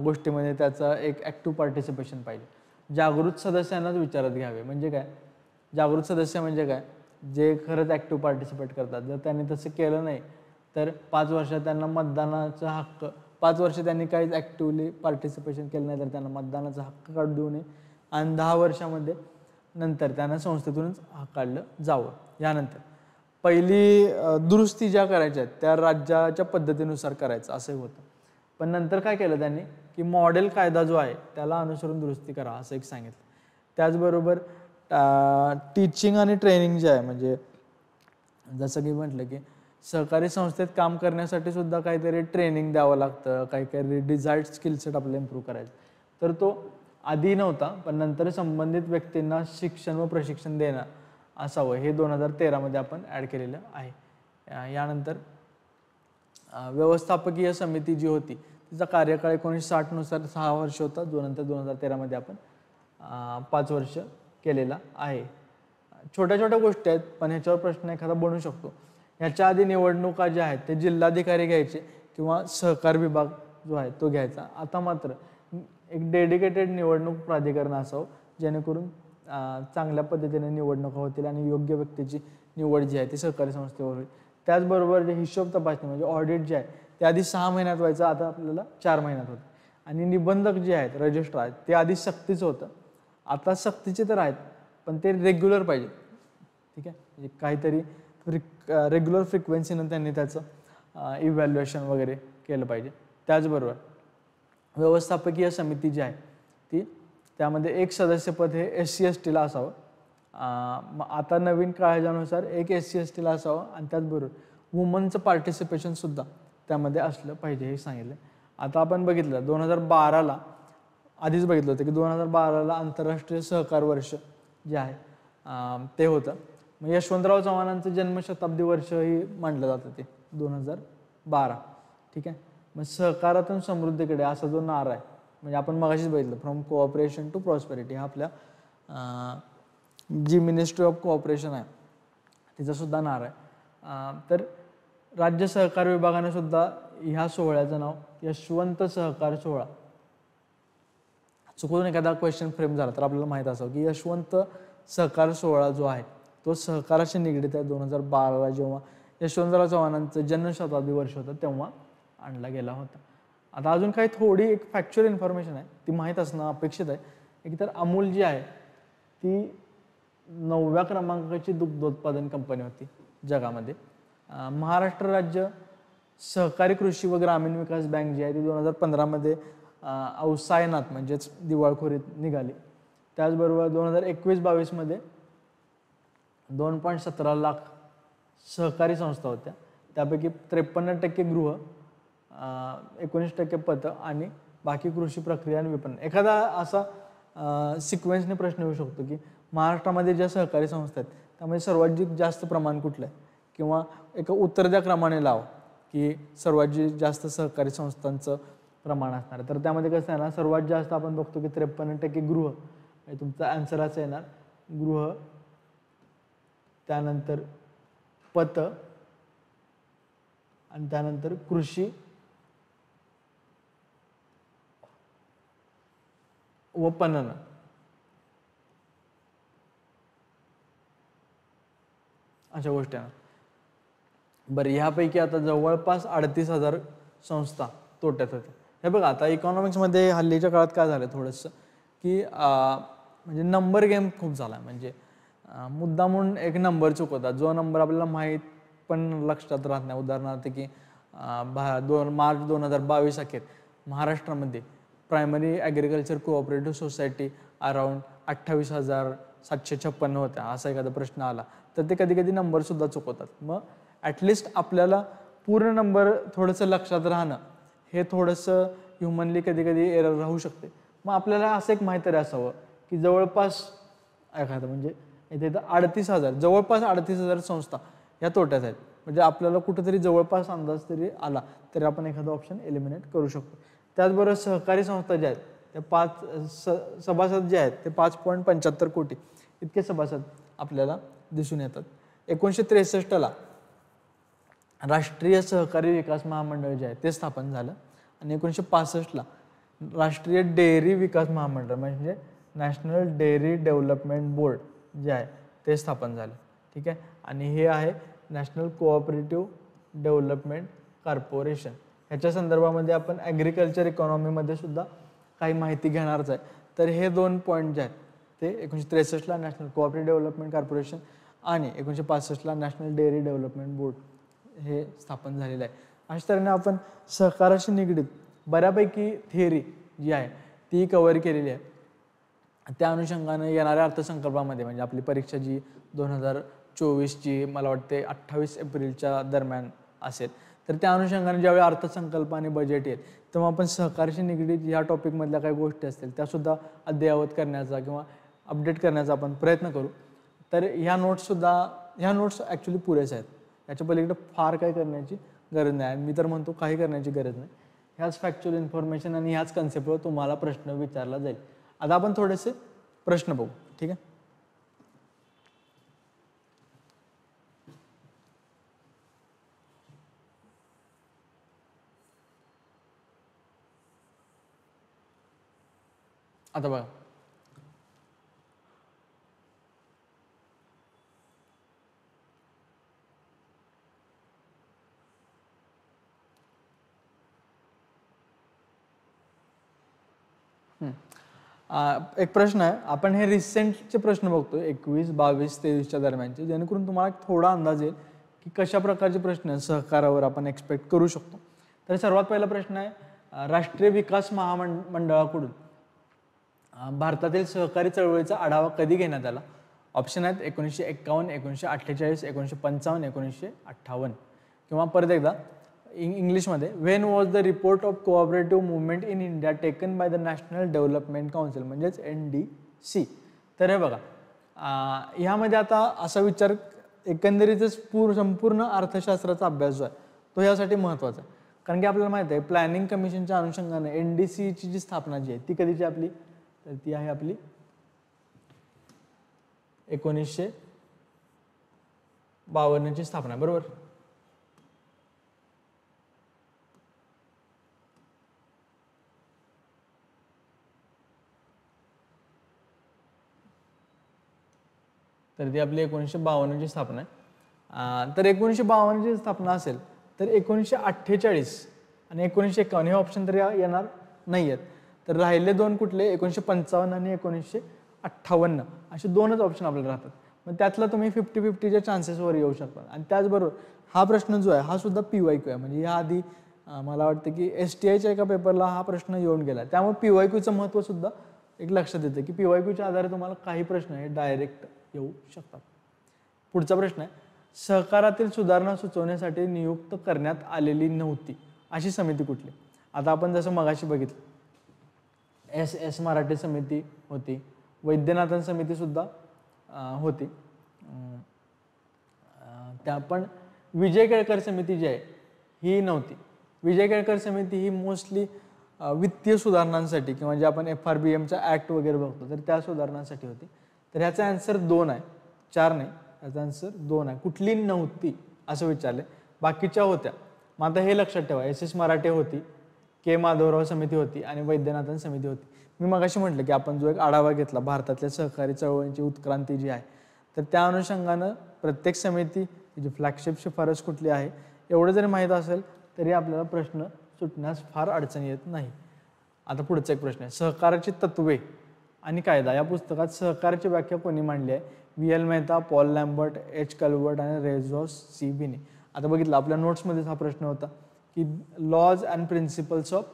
गोष्टीमध्ये त्याचा एक ॲक्टिव्ह पार्टिसिपेशन पाहिजे. जागृत सदस्यांनाच विचारात घ्यावे. म्हणजे काय जागृत सदस्य म्हणजे काय? जे खरंच ॲक्टिव्ह पार्टिसिपेट करतात. जर त्यांनी तसं केलं नाही तर 5 वर्षात त्यांना मतदानाचा हक्क, 5 वर्ष त्यांनी काहीच ॲक्टिव्हली पार्टिसिपेशन केलं नाही तर त्यांना मतदानाचा हक्क काढून देऊ नये आणि 10 वर्षामध्ये नंतर त्यांना संस्थेतूनच काढलं जावं. यानंतर पहिली दुरुस्ती ज्या करायच्या आहेत त्या राज्याच्या पद्धतीनुसार करायचं असंही होतं. पण नंतर काय केलं त्यांनी की मॉडेल कायदा जो आहे त्याला अनुसरून दुरुस्ती करा असं एक सांगितलं. त्याचबरोबर टीचिंग आणि ट्रेनिंग जे आहे, म्हणजे जसं की म्हटलं की सहकारी संस्थेत काम करण्यासाठी सुद्धा काहीतरी ट्रेनिंग द्यावं लागतं, काही डिझायर्ड स्किलसेट आपल्याला इम्प्रूव्ह करायचं. तर तो आधी नव्हता, पण नंतर संबंधित व्यक्तींना शिक्षण व प्रशिक्षण देणं असावं हे 2013मध्ये आपण ॲड केलेलं आहे. यानंतर व्यवस्थापकीय समिती जी होती तिचा कार्यकाळ 1960नुसार 6 वर्ष होता, जो नंतर 2013मध्ये आपण 5 वर्ष केलेला आहे. छोट्या छोट्या गोष्टी आहेत पण ह्याच्यावर प्रश्न एखादा बनू शकतो. ह्याच्या आधी निवडणुका ज्या आहेत ते जिल्हाधिकारी घ्यायचे किंवा सहकार विभाग जो आहे तो घ्यायचा. आता मात्र एक डेडिकेटेड निवडणूक प्राधिकरण असावं जेणेकरून चांगल्या पद्धतीने निवडणुका होतील आणि योग्य व्यक्तीची निवड जी आहे ती सहकारी संस्थेवर होईल. त्याचबरोबर जे हिशोब तपासणी म्हणजे ऑडिट जे आहे ते आधी 6 महिन्यात व्हायचं, आता आपल्याला 4 महिन्यात होतं. आणि निबंधक जे आहेत रजिस्ट्रार आहेत ते आधी सक्तीचं होतं, आता सक्तीचे तर आहेत पण ते रेग्युलर पाहिजे. ठीक आहे, म्हणजे काहीतरी रेग्युलर फ्रिक्वेन्सीनं त्यांनी त्याचं इव्हॅल्युएशन वगैरे केलं पाहिजे. त्याचबरोबर व्यवस्थापकीय समिती जी आहे ती त्यामध्ये एक सदस्यपद हे SC/STला असावं. आता नवीन कायद्यानुसार एक SC/STला असावं आणि त्याचबरोबर वुमनचं पार्टिसिपेशनसुद्धा त्यामध्ये असलं पाहिजे हे सांगितलं. आता आपण बघितलं 2012ला आधीच बघितलं होतं की 2012ला आंतरराष्ट्रीय सहकार वर्ष जे आहे ते होतं. मग यशवंतराव चव्हाणांचं जन्मशताब्दी वर्षही मानलं जातं ते 2012. ठीक आहे, मग सहकारातून समृद्धीकडे असा जो नारा आहे म्हणजे आपण मगाशीच बघितलं फ्रॉम कोऑपरेशन टू प्रॉस्पेरिटी हा आपल्या जी मिनिस्ट्री ऑफ कोऑपरेशन आहे तिचं सुद्धा नाव आहे. तर राज्य सहकार विभागाने सुद्धा ह्या सोहळ्याचं नाव यशवंत सहकार सोहळा, चुकून एखादा क्वेश्चन फ्रेम झाला तर आपल्याला माहीत असावं की यशवंत सहकार सोहळा जो आहे तो सहकाराशी निगडीत आहे. 2012 जेव्हा यशवंतराव चव्हाणांचं जन्मशताब्दी वर्ष होतं तेव्हा आणला गेला होता. आता अजून काही थोडी एक फॅक्च्युअल इन्फॉर्मेशन आहे ती माहीत असणं अपेक्षित आहे. एक तर अमूल जी आहे ती 9व्या क्रमांकाची दुग्धोत्पादन कंपनी होती जगामध्ये. महाराष्ट्र राज्य सहकारी कृषी व ग्रामीण विकास बँक जी आहे ती 2015 अवसायनात म्हणजेच दिवाळखोरीत निघाली. त्याचबरोबर 2021-22 2.17 लाख सहकारी संस्था होत्या. त्यापैकी 53% गृह, 19% पत आणि बाकी कृषी प्रक्रिया आणि विपणन. एखादा असा सिक्वेन्सने प्रश्न येऊ शकतो की महाराष्ट्रामध्ये ज्या सहकारी संस्था आहेत त्यामध्ये सर्वात जास्त प्रमाण कुठलं आहे, किंवा एका उत्तर द्या क्रमाने लाव की सर्वात जास्त सहकारी संस्थांचं प्रमाण असणार आहे. तर त्यामध्ये कसं आहे ना, सर्वात जास्त आपण बघतो की 53% गृह, तुमचा आन्सर असं येणार गृह, त्यानंतर पत आणि त्यानंतर कृषी व पणन. अशा गोष्टी आहेत. बरं, ह्यापैकी आता जवळपास 38,000 संस्था तोट्यात होत्या. हे बघा, आता इकॉनॉमिक्समध्ये हल्लीच्या काळात काय झालं थोडंसं की म्हणजे नंबर गेम खूप झाला. म्हणजे मुद्दा म्हणून एक नंबर चुकवतात, जो नंबर आपल्याला माहीत पण लक्षात राहत नाही. उदाहरणार्थ की मार्च 2022 अखेर महाराष्ट्रामध्ये primary agriculture cooperative society around 28,756 होत्या, असा एखादा प्रश्न आला तर ते कधी कधी नंबरसुद्धा चुकवतात. मग ॲटलिस्ट आपल्याला पूर्ण नंबर थोडंसं लक्षात राहणं हे थोडंसं ह्युमनली कधी कधी एरर राहू शकते. मग आपल्याला असं एक माहीतरी असावं की जवळपास एखादं म्हणजे इथे 38,000 जवळपास 38,000 संस्था या तोट्यात आहेत. म्हणजे आपल्याला कुठेतरी जवळपास अंदाज तरी आला तरी आपण एखादा ऑप्शन एलिमिनेट करू शकतो. त्याचबरोबर सहकारी संस्था ज्या आहेत त्या सभासद जे आहेत ते 5.75 कोटी इतके सभासद आपल्याला दिसून येतात. 1963 राष्ट्रीय सहकारी विकास महामंडळ जे आहे ते स्थापन झालं आणि 1965 राष्ट्रीय डेअरी विकास महामंडळ म्हणजे नॅशनल डेअरी डेव्हलपमेंट बोर्ड जे आहे ते स्थापन झालं. ठीक आहे. आणि हे आहे नॅशनल कोऑपरेटिव्ह डेव्हलपमेंट कॉर्पोरेशन. ह्याच्या संदर्भामध्ये आपण ॲग्रिकल्चर इकॉनॉमीमध्ये सुद्धा काही माहिती घेणारच आहे. तर हे 2 पॉईंट जे आहेत ते 1963 नॅशनल कोऑपरेटिव्ह डेव्हलपमेंट कॉर्पोरेशन आणि 1965 नॅशनल डेअरी डेव्हलपमेंट बोर्ड हे स्थापन झालेलं आहे. अशा तऱ्हेने आपण सहकाराशी निगडीत बऱ्यापैकी थिअरी जी आहे ती कव्हर केलेली आहे. त्या अनुषंगाने येणाऱ्या अर्थसंकल्पामध्ये म्हणजे आपली परीक्षा जी 2024ची मला वाटते 28 एप्रिलच्या दरम्यान असेल, तर त्या अनुषंगाने ज्यावेळी अर्थसंकल्प आणि बजेट येईल तेव्हा आपण सहकाराशी निगडीत या टॉपिकमधल्या काही गोष्टी असतील त्यासुद्धा अद्ययावत करण्याचा किंवा अपडेट करण्याचा आपण प्रयत्न करू. तर ह्या नोट्स ॲक्च्युली पुरेशा आहेत. याच्या पलीकडे फार काही करण्याची गरज नाही. मी तर म्हणतो काही करण्याची गरज नाही. ह्याच फॅक्च्युअल इन्फॉर्मेशन आणि ह्याच कन्सेप्टवर तुम्हाला प्रश्न विचारला जाईल. आता आपण थोडेसे प्रश्न बघू. ठीक आहे. आता बघा, एक प्रश्न आहे. आपण हे रिसेंटचे प्रश्न बघतोय 21, 22, 23च्या दरम्यानचे, जेणेकरून तुम्हाला एक थोडा अंदाज येईल की कशा प्रकारचे प्रश्न सहकारावर आपण एक्सपेक्ट करू शकतो. तर सर्वात पहिला प्रश्न आहे, राष्ट्रीय विकास महामंडळाकडून भारतातील सहकारी चळवळीचा आढावा कधी घेण्यात आला? ऑप्शन आहेत 1951, 1948, 1955, 1958. किंवा परत एकदा इंग्लिशमध्ये, when was the report of cooperative movement in India taken by the national development council म्हणजेच NDC. तर हे बघा, ह्यामध्ये आता असा विचार एकंदरीतच संपूर्ण अर्थशास्त्राचा अभ्यास जो आहे तो यासाठी महत्त्वाचा आहे. कारण की आपल्याला माहिती आहे प्लॅनिंग कमिशनच्या अनुषंगाने NDCची जी स्थापना जी आहे ती कधीची आपली, तर ती आहे आपली 1952 ची स्थापना, बरोबर. तर ती आपली 1952 ची स्थापना आहे. तर 1952 ची स्थापना असेल तर 1948 आणि 1951 हे ऑप्शन तरी येणार नाही आहेत. तर राहिले दोन कुठले, 1955 आणि 1958 असे दोनच ऑप्शन आपल्याला राहतात. मग त्यातला तुम्ही 50-50च्या चान्सेसवर येऊ शकता. आणि त्याचबरोबर हा प्रश्न जो आहे हा सुद्धा PYQ आहे. म्हणजे याआधी मला वाटतं की STIच्या एका पेपरला हा प्रश्न येऊन गेला. त्यामुळे PYQचं महत्त्व सुद्धा एक लक्षात येतं की PYQच्या आधारे तुम्हाला काही प्रश्न हे डायरेक्ट येऊ शकतात. पुढचा प्रश्न आहे, सहकारातील सुधारणा सुचवण्यासाठी नियुक्त करण्यात आलेली नव्हती अशी समिती कुठली. आता आपण जसं मगाशी बघितलं SS मराठे समिती होती, वैद्यनाथन समिती सुद्धा होती. त्या पण विजय केळकर समिती जी आहे ही नव्हती. विजय केळकर समिती ही मोस्टली वित्तीय सुधारणांसाठी किंवा जे आपण FRBMचा ॲक्ट वगैरे बघतो तर त्या सुधारणांसाठी होती. तर ह्याचा आन्सर 2 आहे, 4 नाही. ह्याचा आन्सर 2 आहे. कुठली नव्हती असं विचारले, बाकीच्या होत्या. मग आता हे लक्षात ठेवा, SS मराठे होती, K माधवराव समिती होती आणि वैद्यनाथन समिती होती. मी मगाशी म्हटलं की आपण जो एक आढावा घेतला भारतातल्या सहकारी चळवळींची उत्क्रांती जी आहे तर त्या अनुषंगानं प्रत्येक समिती जी फ्लॅगशिप शिफारस कुठली आहे एवढं जरी माहीत असेल तरी आपल्याला प्रश्न सुटण्यास फार अडचण येत नाही. आता पुढचा एक प्रश्न आहे, सहकाराची तत्वे आणि कायदा या पुस्तकात सहकाराची व्याख्या कोणी मांडली आहे. VL Mehta, Paul Lambert, H culvert आणि रेझॉस C बिने. आता बघितलं आपल्या नोट्समध्येच हा प्रश्न होता की laws and principles of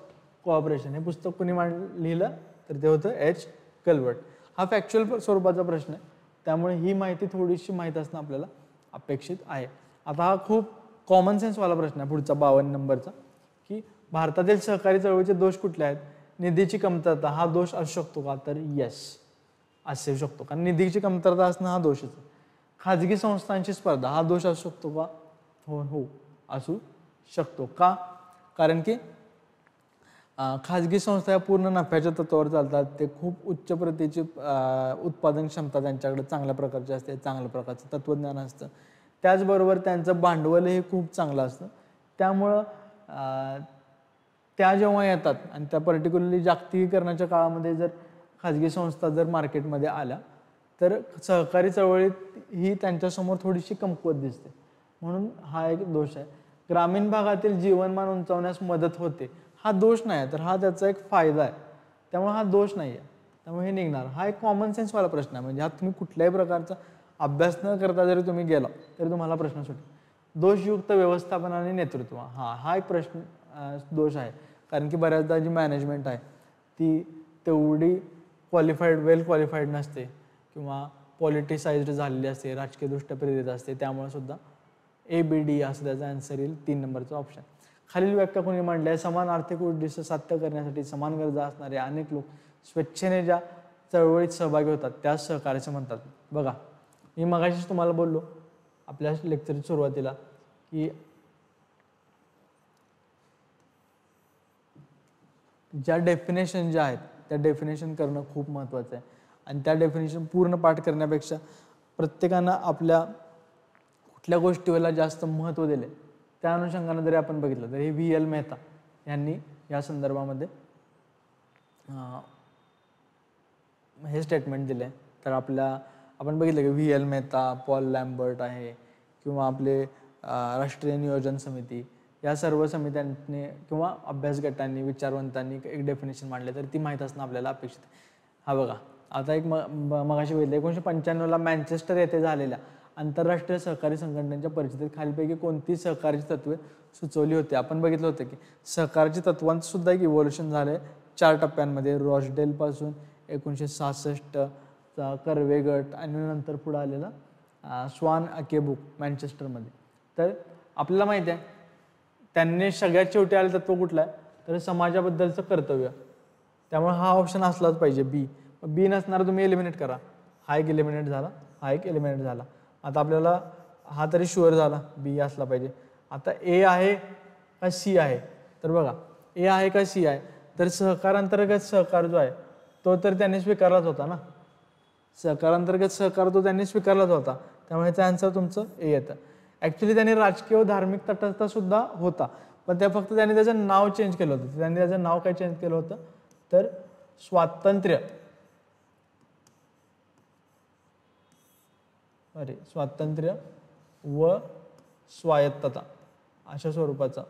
cooperation हे पुस्तक कोणी लिहिलं तर ते होतं H कल्वर्ट. हा फॅक्च्युअल स्वरूपाचा प्रश्न आहे त्यामुळे ही माहिती थोडीशी माहीत असणं आपल्याला अपेक्षित आहे. आता हा खूप कॉमन सेन्सवाला प्रश्न आहे पुढचा 52 नंबरचा की भारतातील सहकारी चळवळीचे दोष कुठले आहेत. निधीची कमतरता हा दोष असू शकतो का, तर येस असू शकतो, कारण निधीची कमतरता असणं हा दोषच आहे. खाजगी संस्थांची स्पर्धा हा दोष असू शकतो का, हो असू शकतो. का, कारण की खाजगी संस्था या पूर्ण नफ्याच्या तत्वावर चालतात. ते खूप उच्च प्रतीची उत्पादन क्षमता त्यांच्याकडे चांगल्या प्रकारची असते, चांगल्या प्रकारचं तत्त्वज्ञान असतं. त्याचबरोबर त्यांचं भांडवलही खूप चांगलं असतं. त्यामुळं त्या जेव्हा येतात आणि त्या पर्टिक्युलरली जागतिकीकरणाच्या काळामध्ये जर खाजगी संस्था जर मार्केटमध्ये आल्या तर सहकारी चळवळीत ही त्यांच्यासमोर थोडीशी कमकुवत दिसते. म्हणून हा एक दोष आहे. ग्रामीण भागातील जीवनमान उंचावण्यास मदत होते हा दोष नाही, तर हा त्याचा एक फायदा आहे. त्यामुळे हा दोष नाही आहे, त्यामुळे हे निघणार. हा एक कॉमन सेन्सवाला प्रश्न आहे. म्हणजे हा तुम्ही कुठल्याही प्रकारचा अभ्यास न करता जरी तुम्ही गेला तरी तुम्हाला प्रश्न सुटेल. दोषयुक्त व्यवस्थापन आणि नेतृत्व हा एक प्रश्न दोष आहे. कारण की बऱ्याचदा जी मॅनेजमेंट आहे ती तेवढी वेल क्वालिफाईड नसते किंवा पॉलिटिसाइज्ड झालेली असते, राजकीयदृष्ट्या प्रेरित असते. त्यामुळे सुद्धा ABD असं त्याचा आन्सर येईल 3 नंबरचा ऑप्शन. खालील व्याख्या कोणी मांडल्या आहे. समान आर्थिक उद्दिष्ट साध्य करण्यासाठी समान गरजा असणारे अनेक लोक स्वेच्छेने ज्या चळवळीत सहभागी होतात त्यास सहकार्याचे म्हणतात. बघा मी मगाशीच तुम्हाला बोललो आपल्या लेक्चरच्या सुरुवातीला की ज्या डेफिनेशन ज्या आहेत त्या डेफिनेशन करणं खूप महत्त्वाचं आहे. आणि त्या डेफिनेशन पूर्ण पाठ करण्यापेक्षा प्रत्येकानं आपल्या कुठल्या गोष्टीला जास्त महत्त्व दिले त्या अनुषंगाने जरी आपण बघितलं तर हे VL मेहता यांनी या संदर्भामध्ये हे स्टेटमेंट दिले. तर आपण बघितलं की VL मेहता, पॉल लॅम्बर्ट आहे किंवा आपले राष्ट्रीय नियोजन समिती या सर्व समित्यांनी किंवा अभ्यास गटांनी विचारवंतांनी एक डेफिनेशन मांडले तर ती माहीत असणं आपल्याला अपेक्षित आहे. हा बघा आता एक मगाशी बघितलं 1995ला मँचेस्टर येथे झालेल्या आंतरराष्ट्रीय सहकारी संघटनेच्या परिषदेत खालीलपैकी कोणती सहकार्याची तत्वे सुचवली होती. आपण बघितलं होतं की सहकार्याच्या तत्वांचं सुद्धा एक इव्होल्युशन झालं आहे 4 टप्प्यांमध्ये. रॉचडेलपासून 1966चा कर्वे गट आणि नंतर पुढे आलेला स्वान अकेबुक मँचेस्टरमध्ये. तर आपल्याला माहिती आहे त्यांनी सगळ्यात शेवटी आले तत्व कुठलं आहे तर समाजाबद्दलचं कर्तव्य. त्यामुळे हा ऑप्शन असलाच पाहिजे बी नसणार तुम्ही एलिमिनेट करा. हा एक एलिमिनेट झाला, हा एक एलिमिनेट झाला. आता आपल्याला हा तरी शुअर झाला बी असला पाहिजे. आता A आहे का C आहे तर बघा A आहे का C आहे तर सहकार अंतर्गत सहकार जो आहे तो तर त्यांनी स्वीकारलाच होता ना. सहकारांतर्गत सहकार तो त्यांनी स्वीकारलाच होता, त्यामुळे ह्याचा आन्सर तुमचं ए येतं. ॲक्च्युली त्यांनी राजकीय व धार्मिक तटस्थता सुद्धा होता, पण त्या फक्त त्यांनी त्याचं नाव चेंज केलं होतं. त्यांनी त्याचं नाव काय चेंज केलं होतं तर स्वातंत्र्य व स्वायत्तता अशा स्वरूपाचा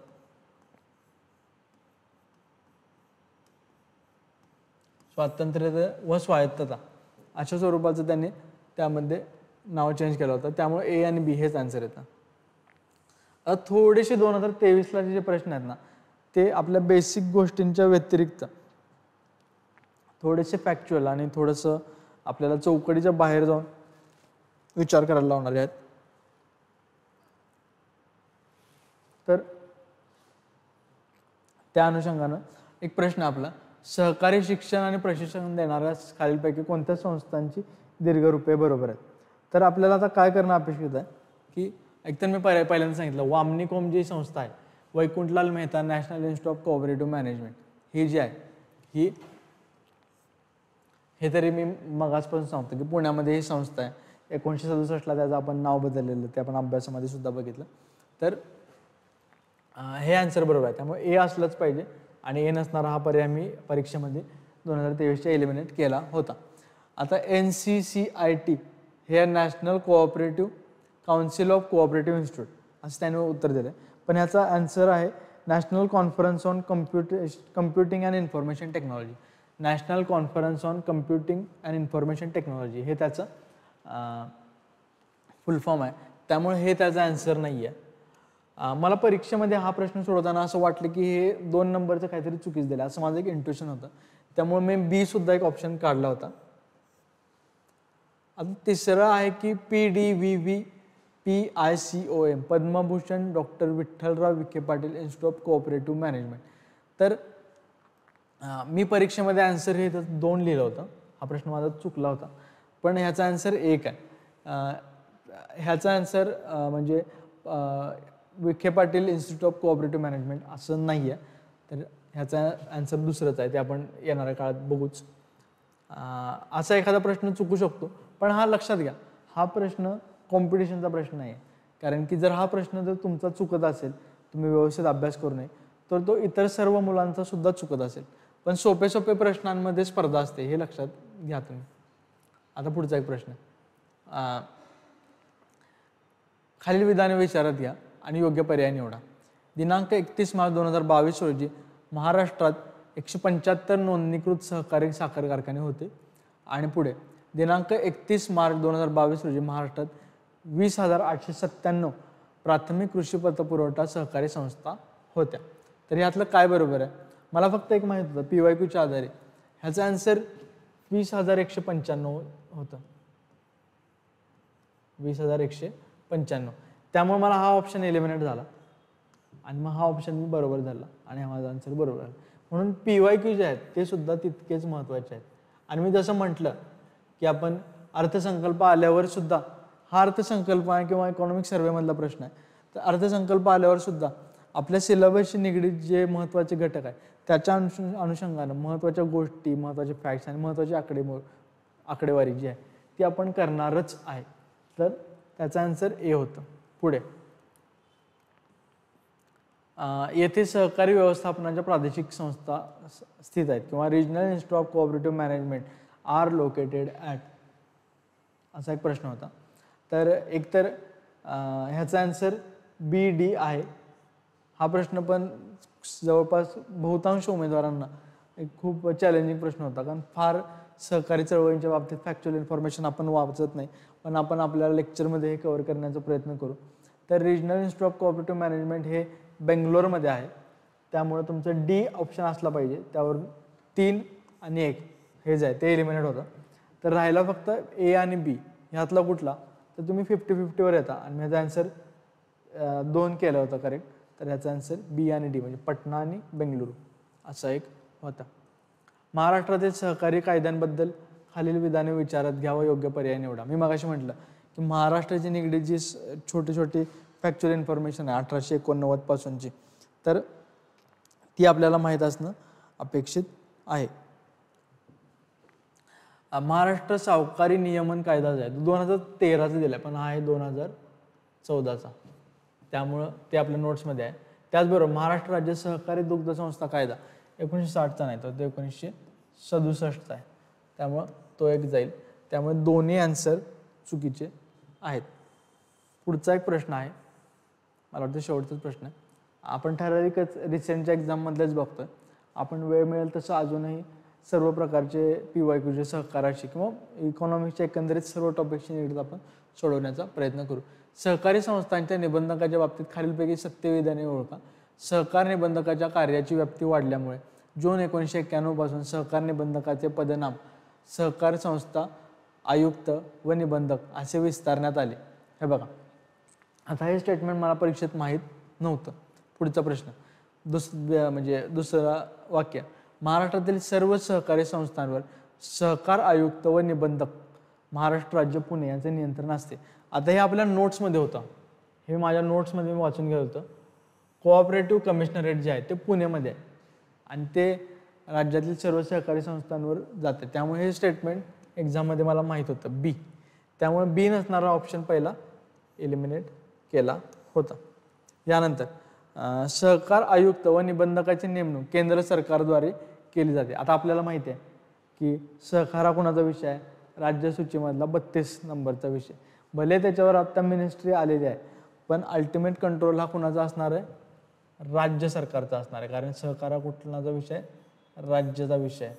स्वातंत्र्य व स्वायत्तता अशा स्वरूपाचं त्यांनी त्यामध्ये नाव चेंज केलं होतं. त्यामुळे ए आणि बी हेच आन्सर येतं. थोडेसे 2023ला जे प्रश्न आहेत ना ते आपल्या बेसिक गोष्टींच्या व्यतिरिक्त थोडेसे फॅक्च्युअल आणि थोडंसं आपल्याला चौकटीच्या बाहेर जाऊन विचार करायला लावणारे आहेत. तर त्या अनुषंगानं एक प्रश्न आपला, सहकारी शिक्षण आणि प्रशिक्षण देणाऱ्या खालीलपैकी कोणत्या संस्थांची दीर्घरूपे बरोबर आहेत. तर आपल्याला आता काय करणं अपेक्षित आहे की एकतर मी पहिल्यांदा सांगितलं वामनिकॉम जी संस्था आहे, Vaikunthlal Mehta national institute of cooperative management ही जी आहे हे तरी मी मगाचपासून सांगतो की पुण्यामध्ये ही संस्था आहे. 1967ला त्याचं आपण नाव बदललेलं ते आपण अभ्यासामध्ये सुद्धा बघितलं. तर हे आन्सर बरोबर आहे, त्यामुळे ए असलंच पाहिजे आणि ए नसणारा हा पर्याय मी परीक्षेमध्ये 2023च्या एलिमिनेट केला होता. आता NCCIT हे national cooperative council of cooperative institute असं त्याने उत्तर दिलं, पण ह्याचा आन्सर आहे national conference on computing and information technology. National conference on computing and information technology हे त्याचं फुल फॉर्म आहे, त्यामुळे हे त्याचा आन्सर नाही आहे. मला परीक्षेमध्ये हा प्रश्न सोडवताना असं वाटलं की हे 2 नंबरचं काहीतरी चुकीच दिलं असं माझं एक इंट्युशन होतं, त्यामुळे मी बी सुद्धा एक ऑप्शन काढला होता. आता तिसरं आहे की PDVVPICOM Padma Bhushan doctor Vitthalrao Vikhe Patil institute of cooperative management. तर मी परीक्षेमध्ये आन्सर हे 2 लिहिलं होतं, हा प्रश्न माझा चुकला होता, पण ह्याचा आन्सर 1 आहे. ह्याचा आन्सर म्हणजे Vikhe Patil institute of cooperative management असं नाही आहे, तर ह्याचा आन्सर दुसरंच आहे, ते आपण येणाऱ्या काळात बघूच. असा एखादा प्रश्न चुकू शकतो, पण हा लक्षात घ्या हा प्रश्न कॉम्पिटिशनचा प्रश्न नाही आहे, कारण की जर हा प्रश्न जर तुमचा चुकत असेल, तुम्ही व्यवस्थित अभ्यास करू नये, तर तो इतर सर्व मुलांचा सुद्धा चुकत असेल. पण सोपे सोपे प्रश्नांमध्ये स्पर्धा असते हे लक्षात घ्या तुम्ही. आता पुढचा एक प्रश्न, खालील विधाने विचारात घ्या आणि योग्य पर्याय निवडा. दिनांक 31 मार्च 2022 रोजी महाराष्ट्रात 175 नोंदणीकृत सहकारी साखर कारखाने होते आणि पुढे दिनांक 31 मार्च 2022 रोजी महाराष्ट्रात 20,897 प्राथमिक कृषी पतपुरवठा सहकारी संस्था होत्या. तर ह्यातलं काय बरोबर आहे? मला फक्त एक माहित होतं PYQच्या आधारे ह्याचा आन्सर 20,195 होतं, 20,195. त्यामुळे मला हा ऑप्शन एलिमिनेट झाला आणि मग हा ऑप्शन मी बरोबर झाला आणि हा माझा आन्सर बरोबर आला. म्हणून PYQ जे आहेत ते सुद्धा तितकेच महत्त्वाचे आहेत. आणि मी जसं म्हटलं की आपण अर्थसंकल्प आल्यावर सुद्धा हा अर्थसंकल्प आहे किंवा इकॉनॉमिक सर्वेमधला प्रश्न आहे, तर अर्थसंकल्प आल्यावर सुद्धा आपल्या सिलेबसशी निगडीत जे महत्त्वाचे घटक आहेत त्याच्या अनुषंगानं महत्त्वाच्या गोष्टी, महत्त्वाचे फॅक्ट्स आणि महत्त्वाची आकडेवारी जी आहे ती आपण करणारच आहे. तर त्याचा आन्सर ए होतं. पुढे येथे सहकारी व्यवस्थापनाच्या प्रादेशिक संस्था स्थित आहेत किंवा regional institute of cooperative management are located at असा एक प्रश्न होता. तर एकतर ह्याचा आन्सर BD आहे. हा प्रश्न पण जवळपास बहुतांश उमेदवारांना एक खूप चॅलेंजिंग प्रश्न होता, कारण फार सहकारी चळवळींच्या बाबतीत फॅक्च्युअल इन्फॉर्मेशन आपण वाचत नाही, पण आपण आपल्या लेक्चरमध्ये हे कव्हर करण्याचा प्रयत्न करू. तर regional institute of cooperative management हे बेंगलोरमध्ये आहे, त्यामुळे तुमचं D ऑप्शन असला पाहिजे. त्यावर 3 आणि 1 हे जे आहे ते एलिमिनेट होतं. तर राहिला फक्त A आणि B ह्यातला कुठला, तर तुम्ही 50-50वर येता आणि मी ह्याचा आन्सर 2 केलं होतं करेक्ट. तर ह्याचा आन्सर B आणि D म्हणजे पटना आणि बेंगलुरू असा एक होता. महाराष्ट्रातील सहकारी कायद्यांबद्दल खालील विधाने विचारात घ्यावं, योग्य पर्याय निवडा. मी मगाशी म्हटलं की महाराष्ट्राची निगडीत जी छोटी छोटी फॅक्च्युअल इन्फॉर्मेशन आहे 1889 पासूनची, तर ती आपल्याला माहीत असणं अपेक्षित आहे. महाराष्ट्र सावकारी नियमन कायदा जो आहे 2013चा दिला, पण हा आहे 2014चा, त्यामुळं ते आपल्या नोट्समध्ये आहे. त्याचबरोबर महाराष्ट्र राज्य सहकारी दुग्ध संस्था कायदा 1960चा नाही, तर तो 1967चा आहे, त्यामुळं तो एक जाईल. त्यामुळे दोन्ही आन्सर चुकीचे आहेत. पुढचा एक प्रश्न आहे, मला वाटतं शेवटचाच प्रश्न आहे. आपण ठराविकच रिसेंटच्या एक्झाममधलेच बघतोय. आपण वेळ मिळेल तसं अजूनही सर्व प्रकारचे PYQचे सहकाराशी किंवा इकॉनॉमिक्सच्या एकंदरीत सर्व टॉपिकशी निगडीत आपण सोडवण्याचा प्रयत्न करू. सहकारी संस्थांच्या निबंधकाच्या बाबतीत खालीलपैकी सत्य विधाने ओळखा. सहकार निबंधकाच्या कार्याची व्याप्ती वाढल्यामुळे जून 1991 पासून सहकार निबंधकाचे पदनाम सहकार संस्था आयुक्त व निबंधक असे विस्तारण्यात आले. हे बघा, आता हे स्टेटमेंट मला परीक्षेत माहीत नव्हतं. पुढचा प्रश्न दुसरा वाक्य, महाराष्ट्रातील सर्व सहकारी संस्थांवर सहकार आयुक्त व निबंधक महाराष्ट्र राज्य पुणे यांचे नियंत्रण असते. आता हे आपल्या नोट्समध्ये होतं, हे माझ्या नोट्समध्ये मी वाचून घेत होतं. कोऑपरेटिव्ह कमिशनरेट जे आहे ते पुणेमध्ये आहे आणि ते राज्यातील सर्व सहकारी संस्थांवर जाते. त्यामुळे हे स्टेटमेंट एक्झाममध्ये मला माहीत होतं बी, त्यामुळे बी नसणारा ऑप्शन पहिला एलिमिनेट केला होता. यानंतर सहकार आयुक्त व निबंधकाची नेमणूक केंद्र सरकारद्वारे केली जाते. आता आपल्याला माहिती आहे की सहकार हा कुणाचा विषय आहे, राज्य सूचीमधला 32 नंबरचा विषय. भले त्याच्यावर आता मिनिस्ट्री आलेली आहे, पण अल्टिमेट कंट्रोल हा कुणाचा असणार आहे, राज्य सरकारचा असणार आहे, कारण सहकार हा कुठलाचा विषय आहे, राज्याचा विषय आहे.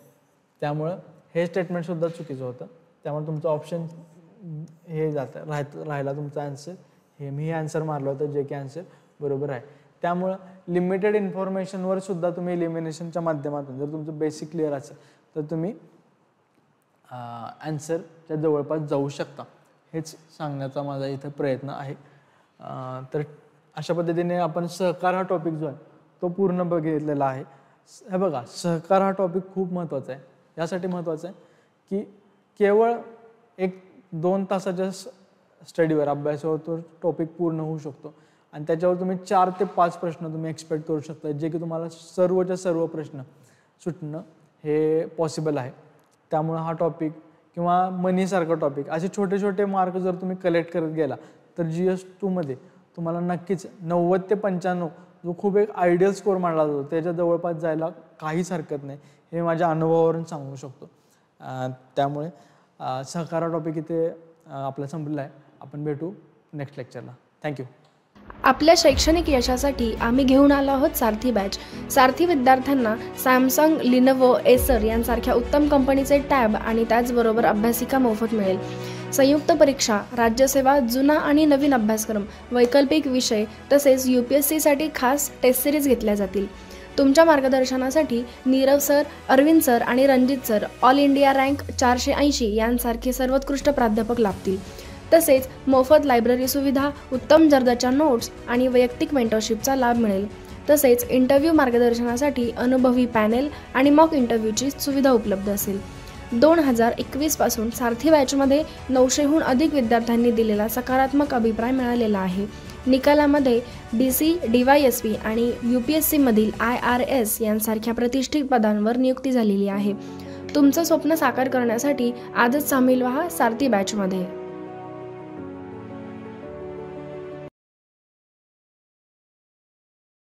त्यामुळं हे स्टेटमेंट सुद्धा चुकीचं होतं. त्यामुळे तुमचं ऑप्शन हे जातं राहिला तुमचा आन्सर हे. मी हे आन्सर मारलं होतं जे की आन्सर बरोबर आहे. त्यामुळं लिमिटेड इन्फॉर्मेशनवर सुद्धा तुम्ही एलिमिनेशनच्या माध्यमातून जर तुमचं बेसिक क्लिअर असेल तर तुम्ही आन्सरच्या जवळपास जाऊ शकता. हेच सांगण्याचा माझा इथं प्रयत्न आहे. तर अशा पद्धतीने आपण सहकार हा टॉपिक जो आहे तो पूर्ण बघितलेला आहे. हे बघा, सहकार हा टॉपिक खूप महत्त्वाचा आहे. यासाठी महत्त्वाचं आहे की केवळ 1-2 तासाच्या स्टडीवर अभ्यासावर तो टॉपिक पूर्ण होऊ शकतो आणि त्याच्यावर तुम्ही 4 ते 5 प्रश्न तुम्ही एक्सपेक्ट करू शकता, जे की तुम्हाला सर्वच्या सर्व प्रश्न सुटणं हे पॉसिबल आहे. त्यामुळं हा टॉपिक किंवा मनीसारखा टॉपिक असे छोटे छोटे मार्क जर तुम्ही कलेक्ट करत गेला तर GS2 मध्ये तुम्हाला नक्कीच 90 ते 95 जो खूप एक आयडियल स्कोअर मानला जातो त्याच्या जवळपास जायला काहीच हरकत नाही, हे माझ्या अनुभवावरून सांगू शकतो. त्यामुळे सहकार टॉपिक इथे आपला संपलेला आहे. आपण भेटू नेक्स्ट लेक्चरला. थँक्यू. आपल्या शैक्षणिक यशासाठी आम्ही घेऊन आलो आहोत सारथी बॅच. सारथी विद्यार्थ्यांना सॅमसंग, लिनोव्हो, एसर यांसारख्या उत्तम कंपनीचे टॅब आणि त्याचबरोबर अभ्यासिका मोफत मिळेल. संयुक्त परीक्षा, राज्यसेवा, जुना आणि नवीन अभ्यासक्रम, वैकल्पिक विषय तसेच UPSCसाठी खास टेस्ट सिरीज घेतल्या जातील. तुमच्या मार्गदर्शनासाठी नीरव सर, अरविंद सर आणि Ranjit sir all India rank 480 यांसारखे सर्वोत्कृष्ट प्राध्यापक लाभतील. तसेच मोफत लायब्ररी सुविधा, उत्तम दर्जाच्या नोट्स आणि वैयक्तिक मेंटरशिपचा लाभ मिळेल. तसेच इंटरव्ह्यू मार्गदर्शनासाठी अनुभवी पॅनेल आणि मॉक इंटरव्ह्यूची सुविधा उपलब्ध असेल. 2021 पासून सारथी बॅचमध्ये 900हून अधिक विद्यार्थ्यांनी दिलेला सकारात्मक अभिप्राय मिळालेला आहे. निकालामध्ये DC, DYSP आणि UPSCमधील IRS यांसारख्या प्रतिष्ठित पदांवर नियुक्ती झालेली आहे. तुमचं स्वप्न साकार करण्यासाठी आजच सामील व्हा सारथी बॅचमध्ये.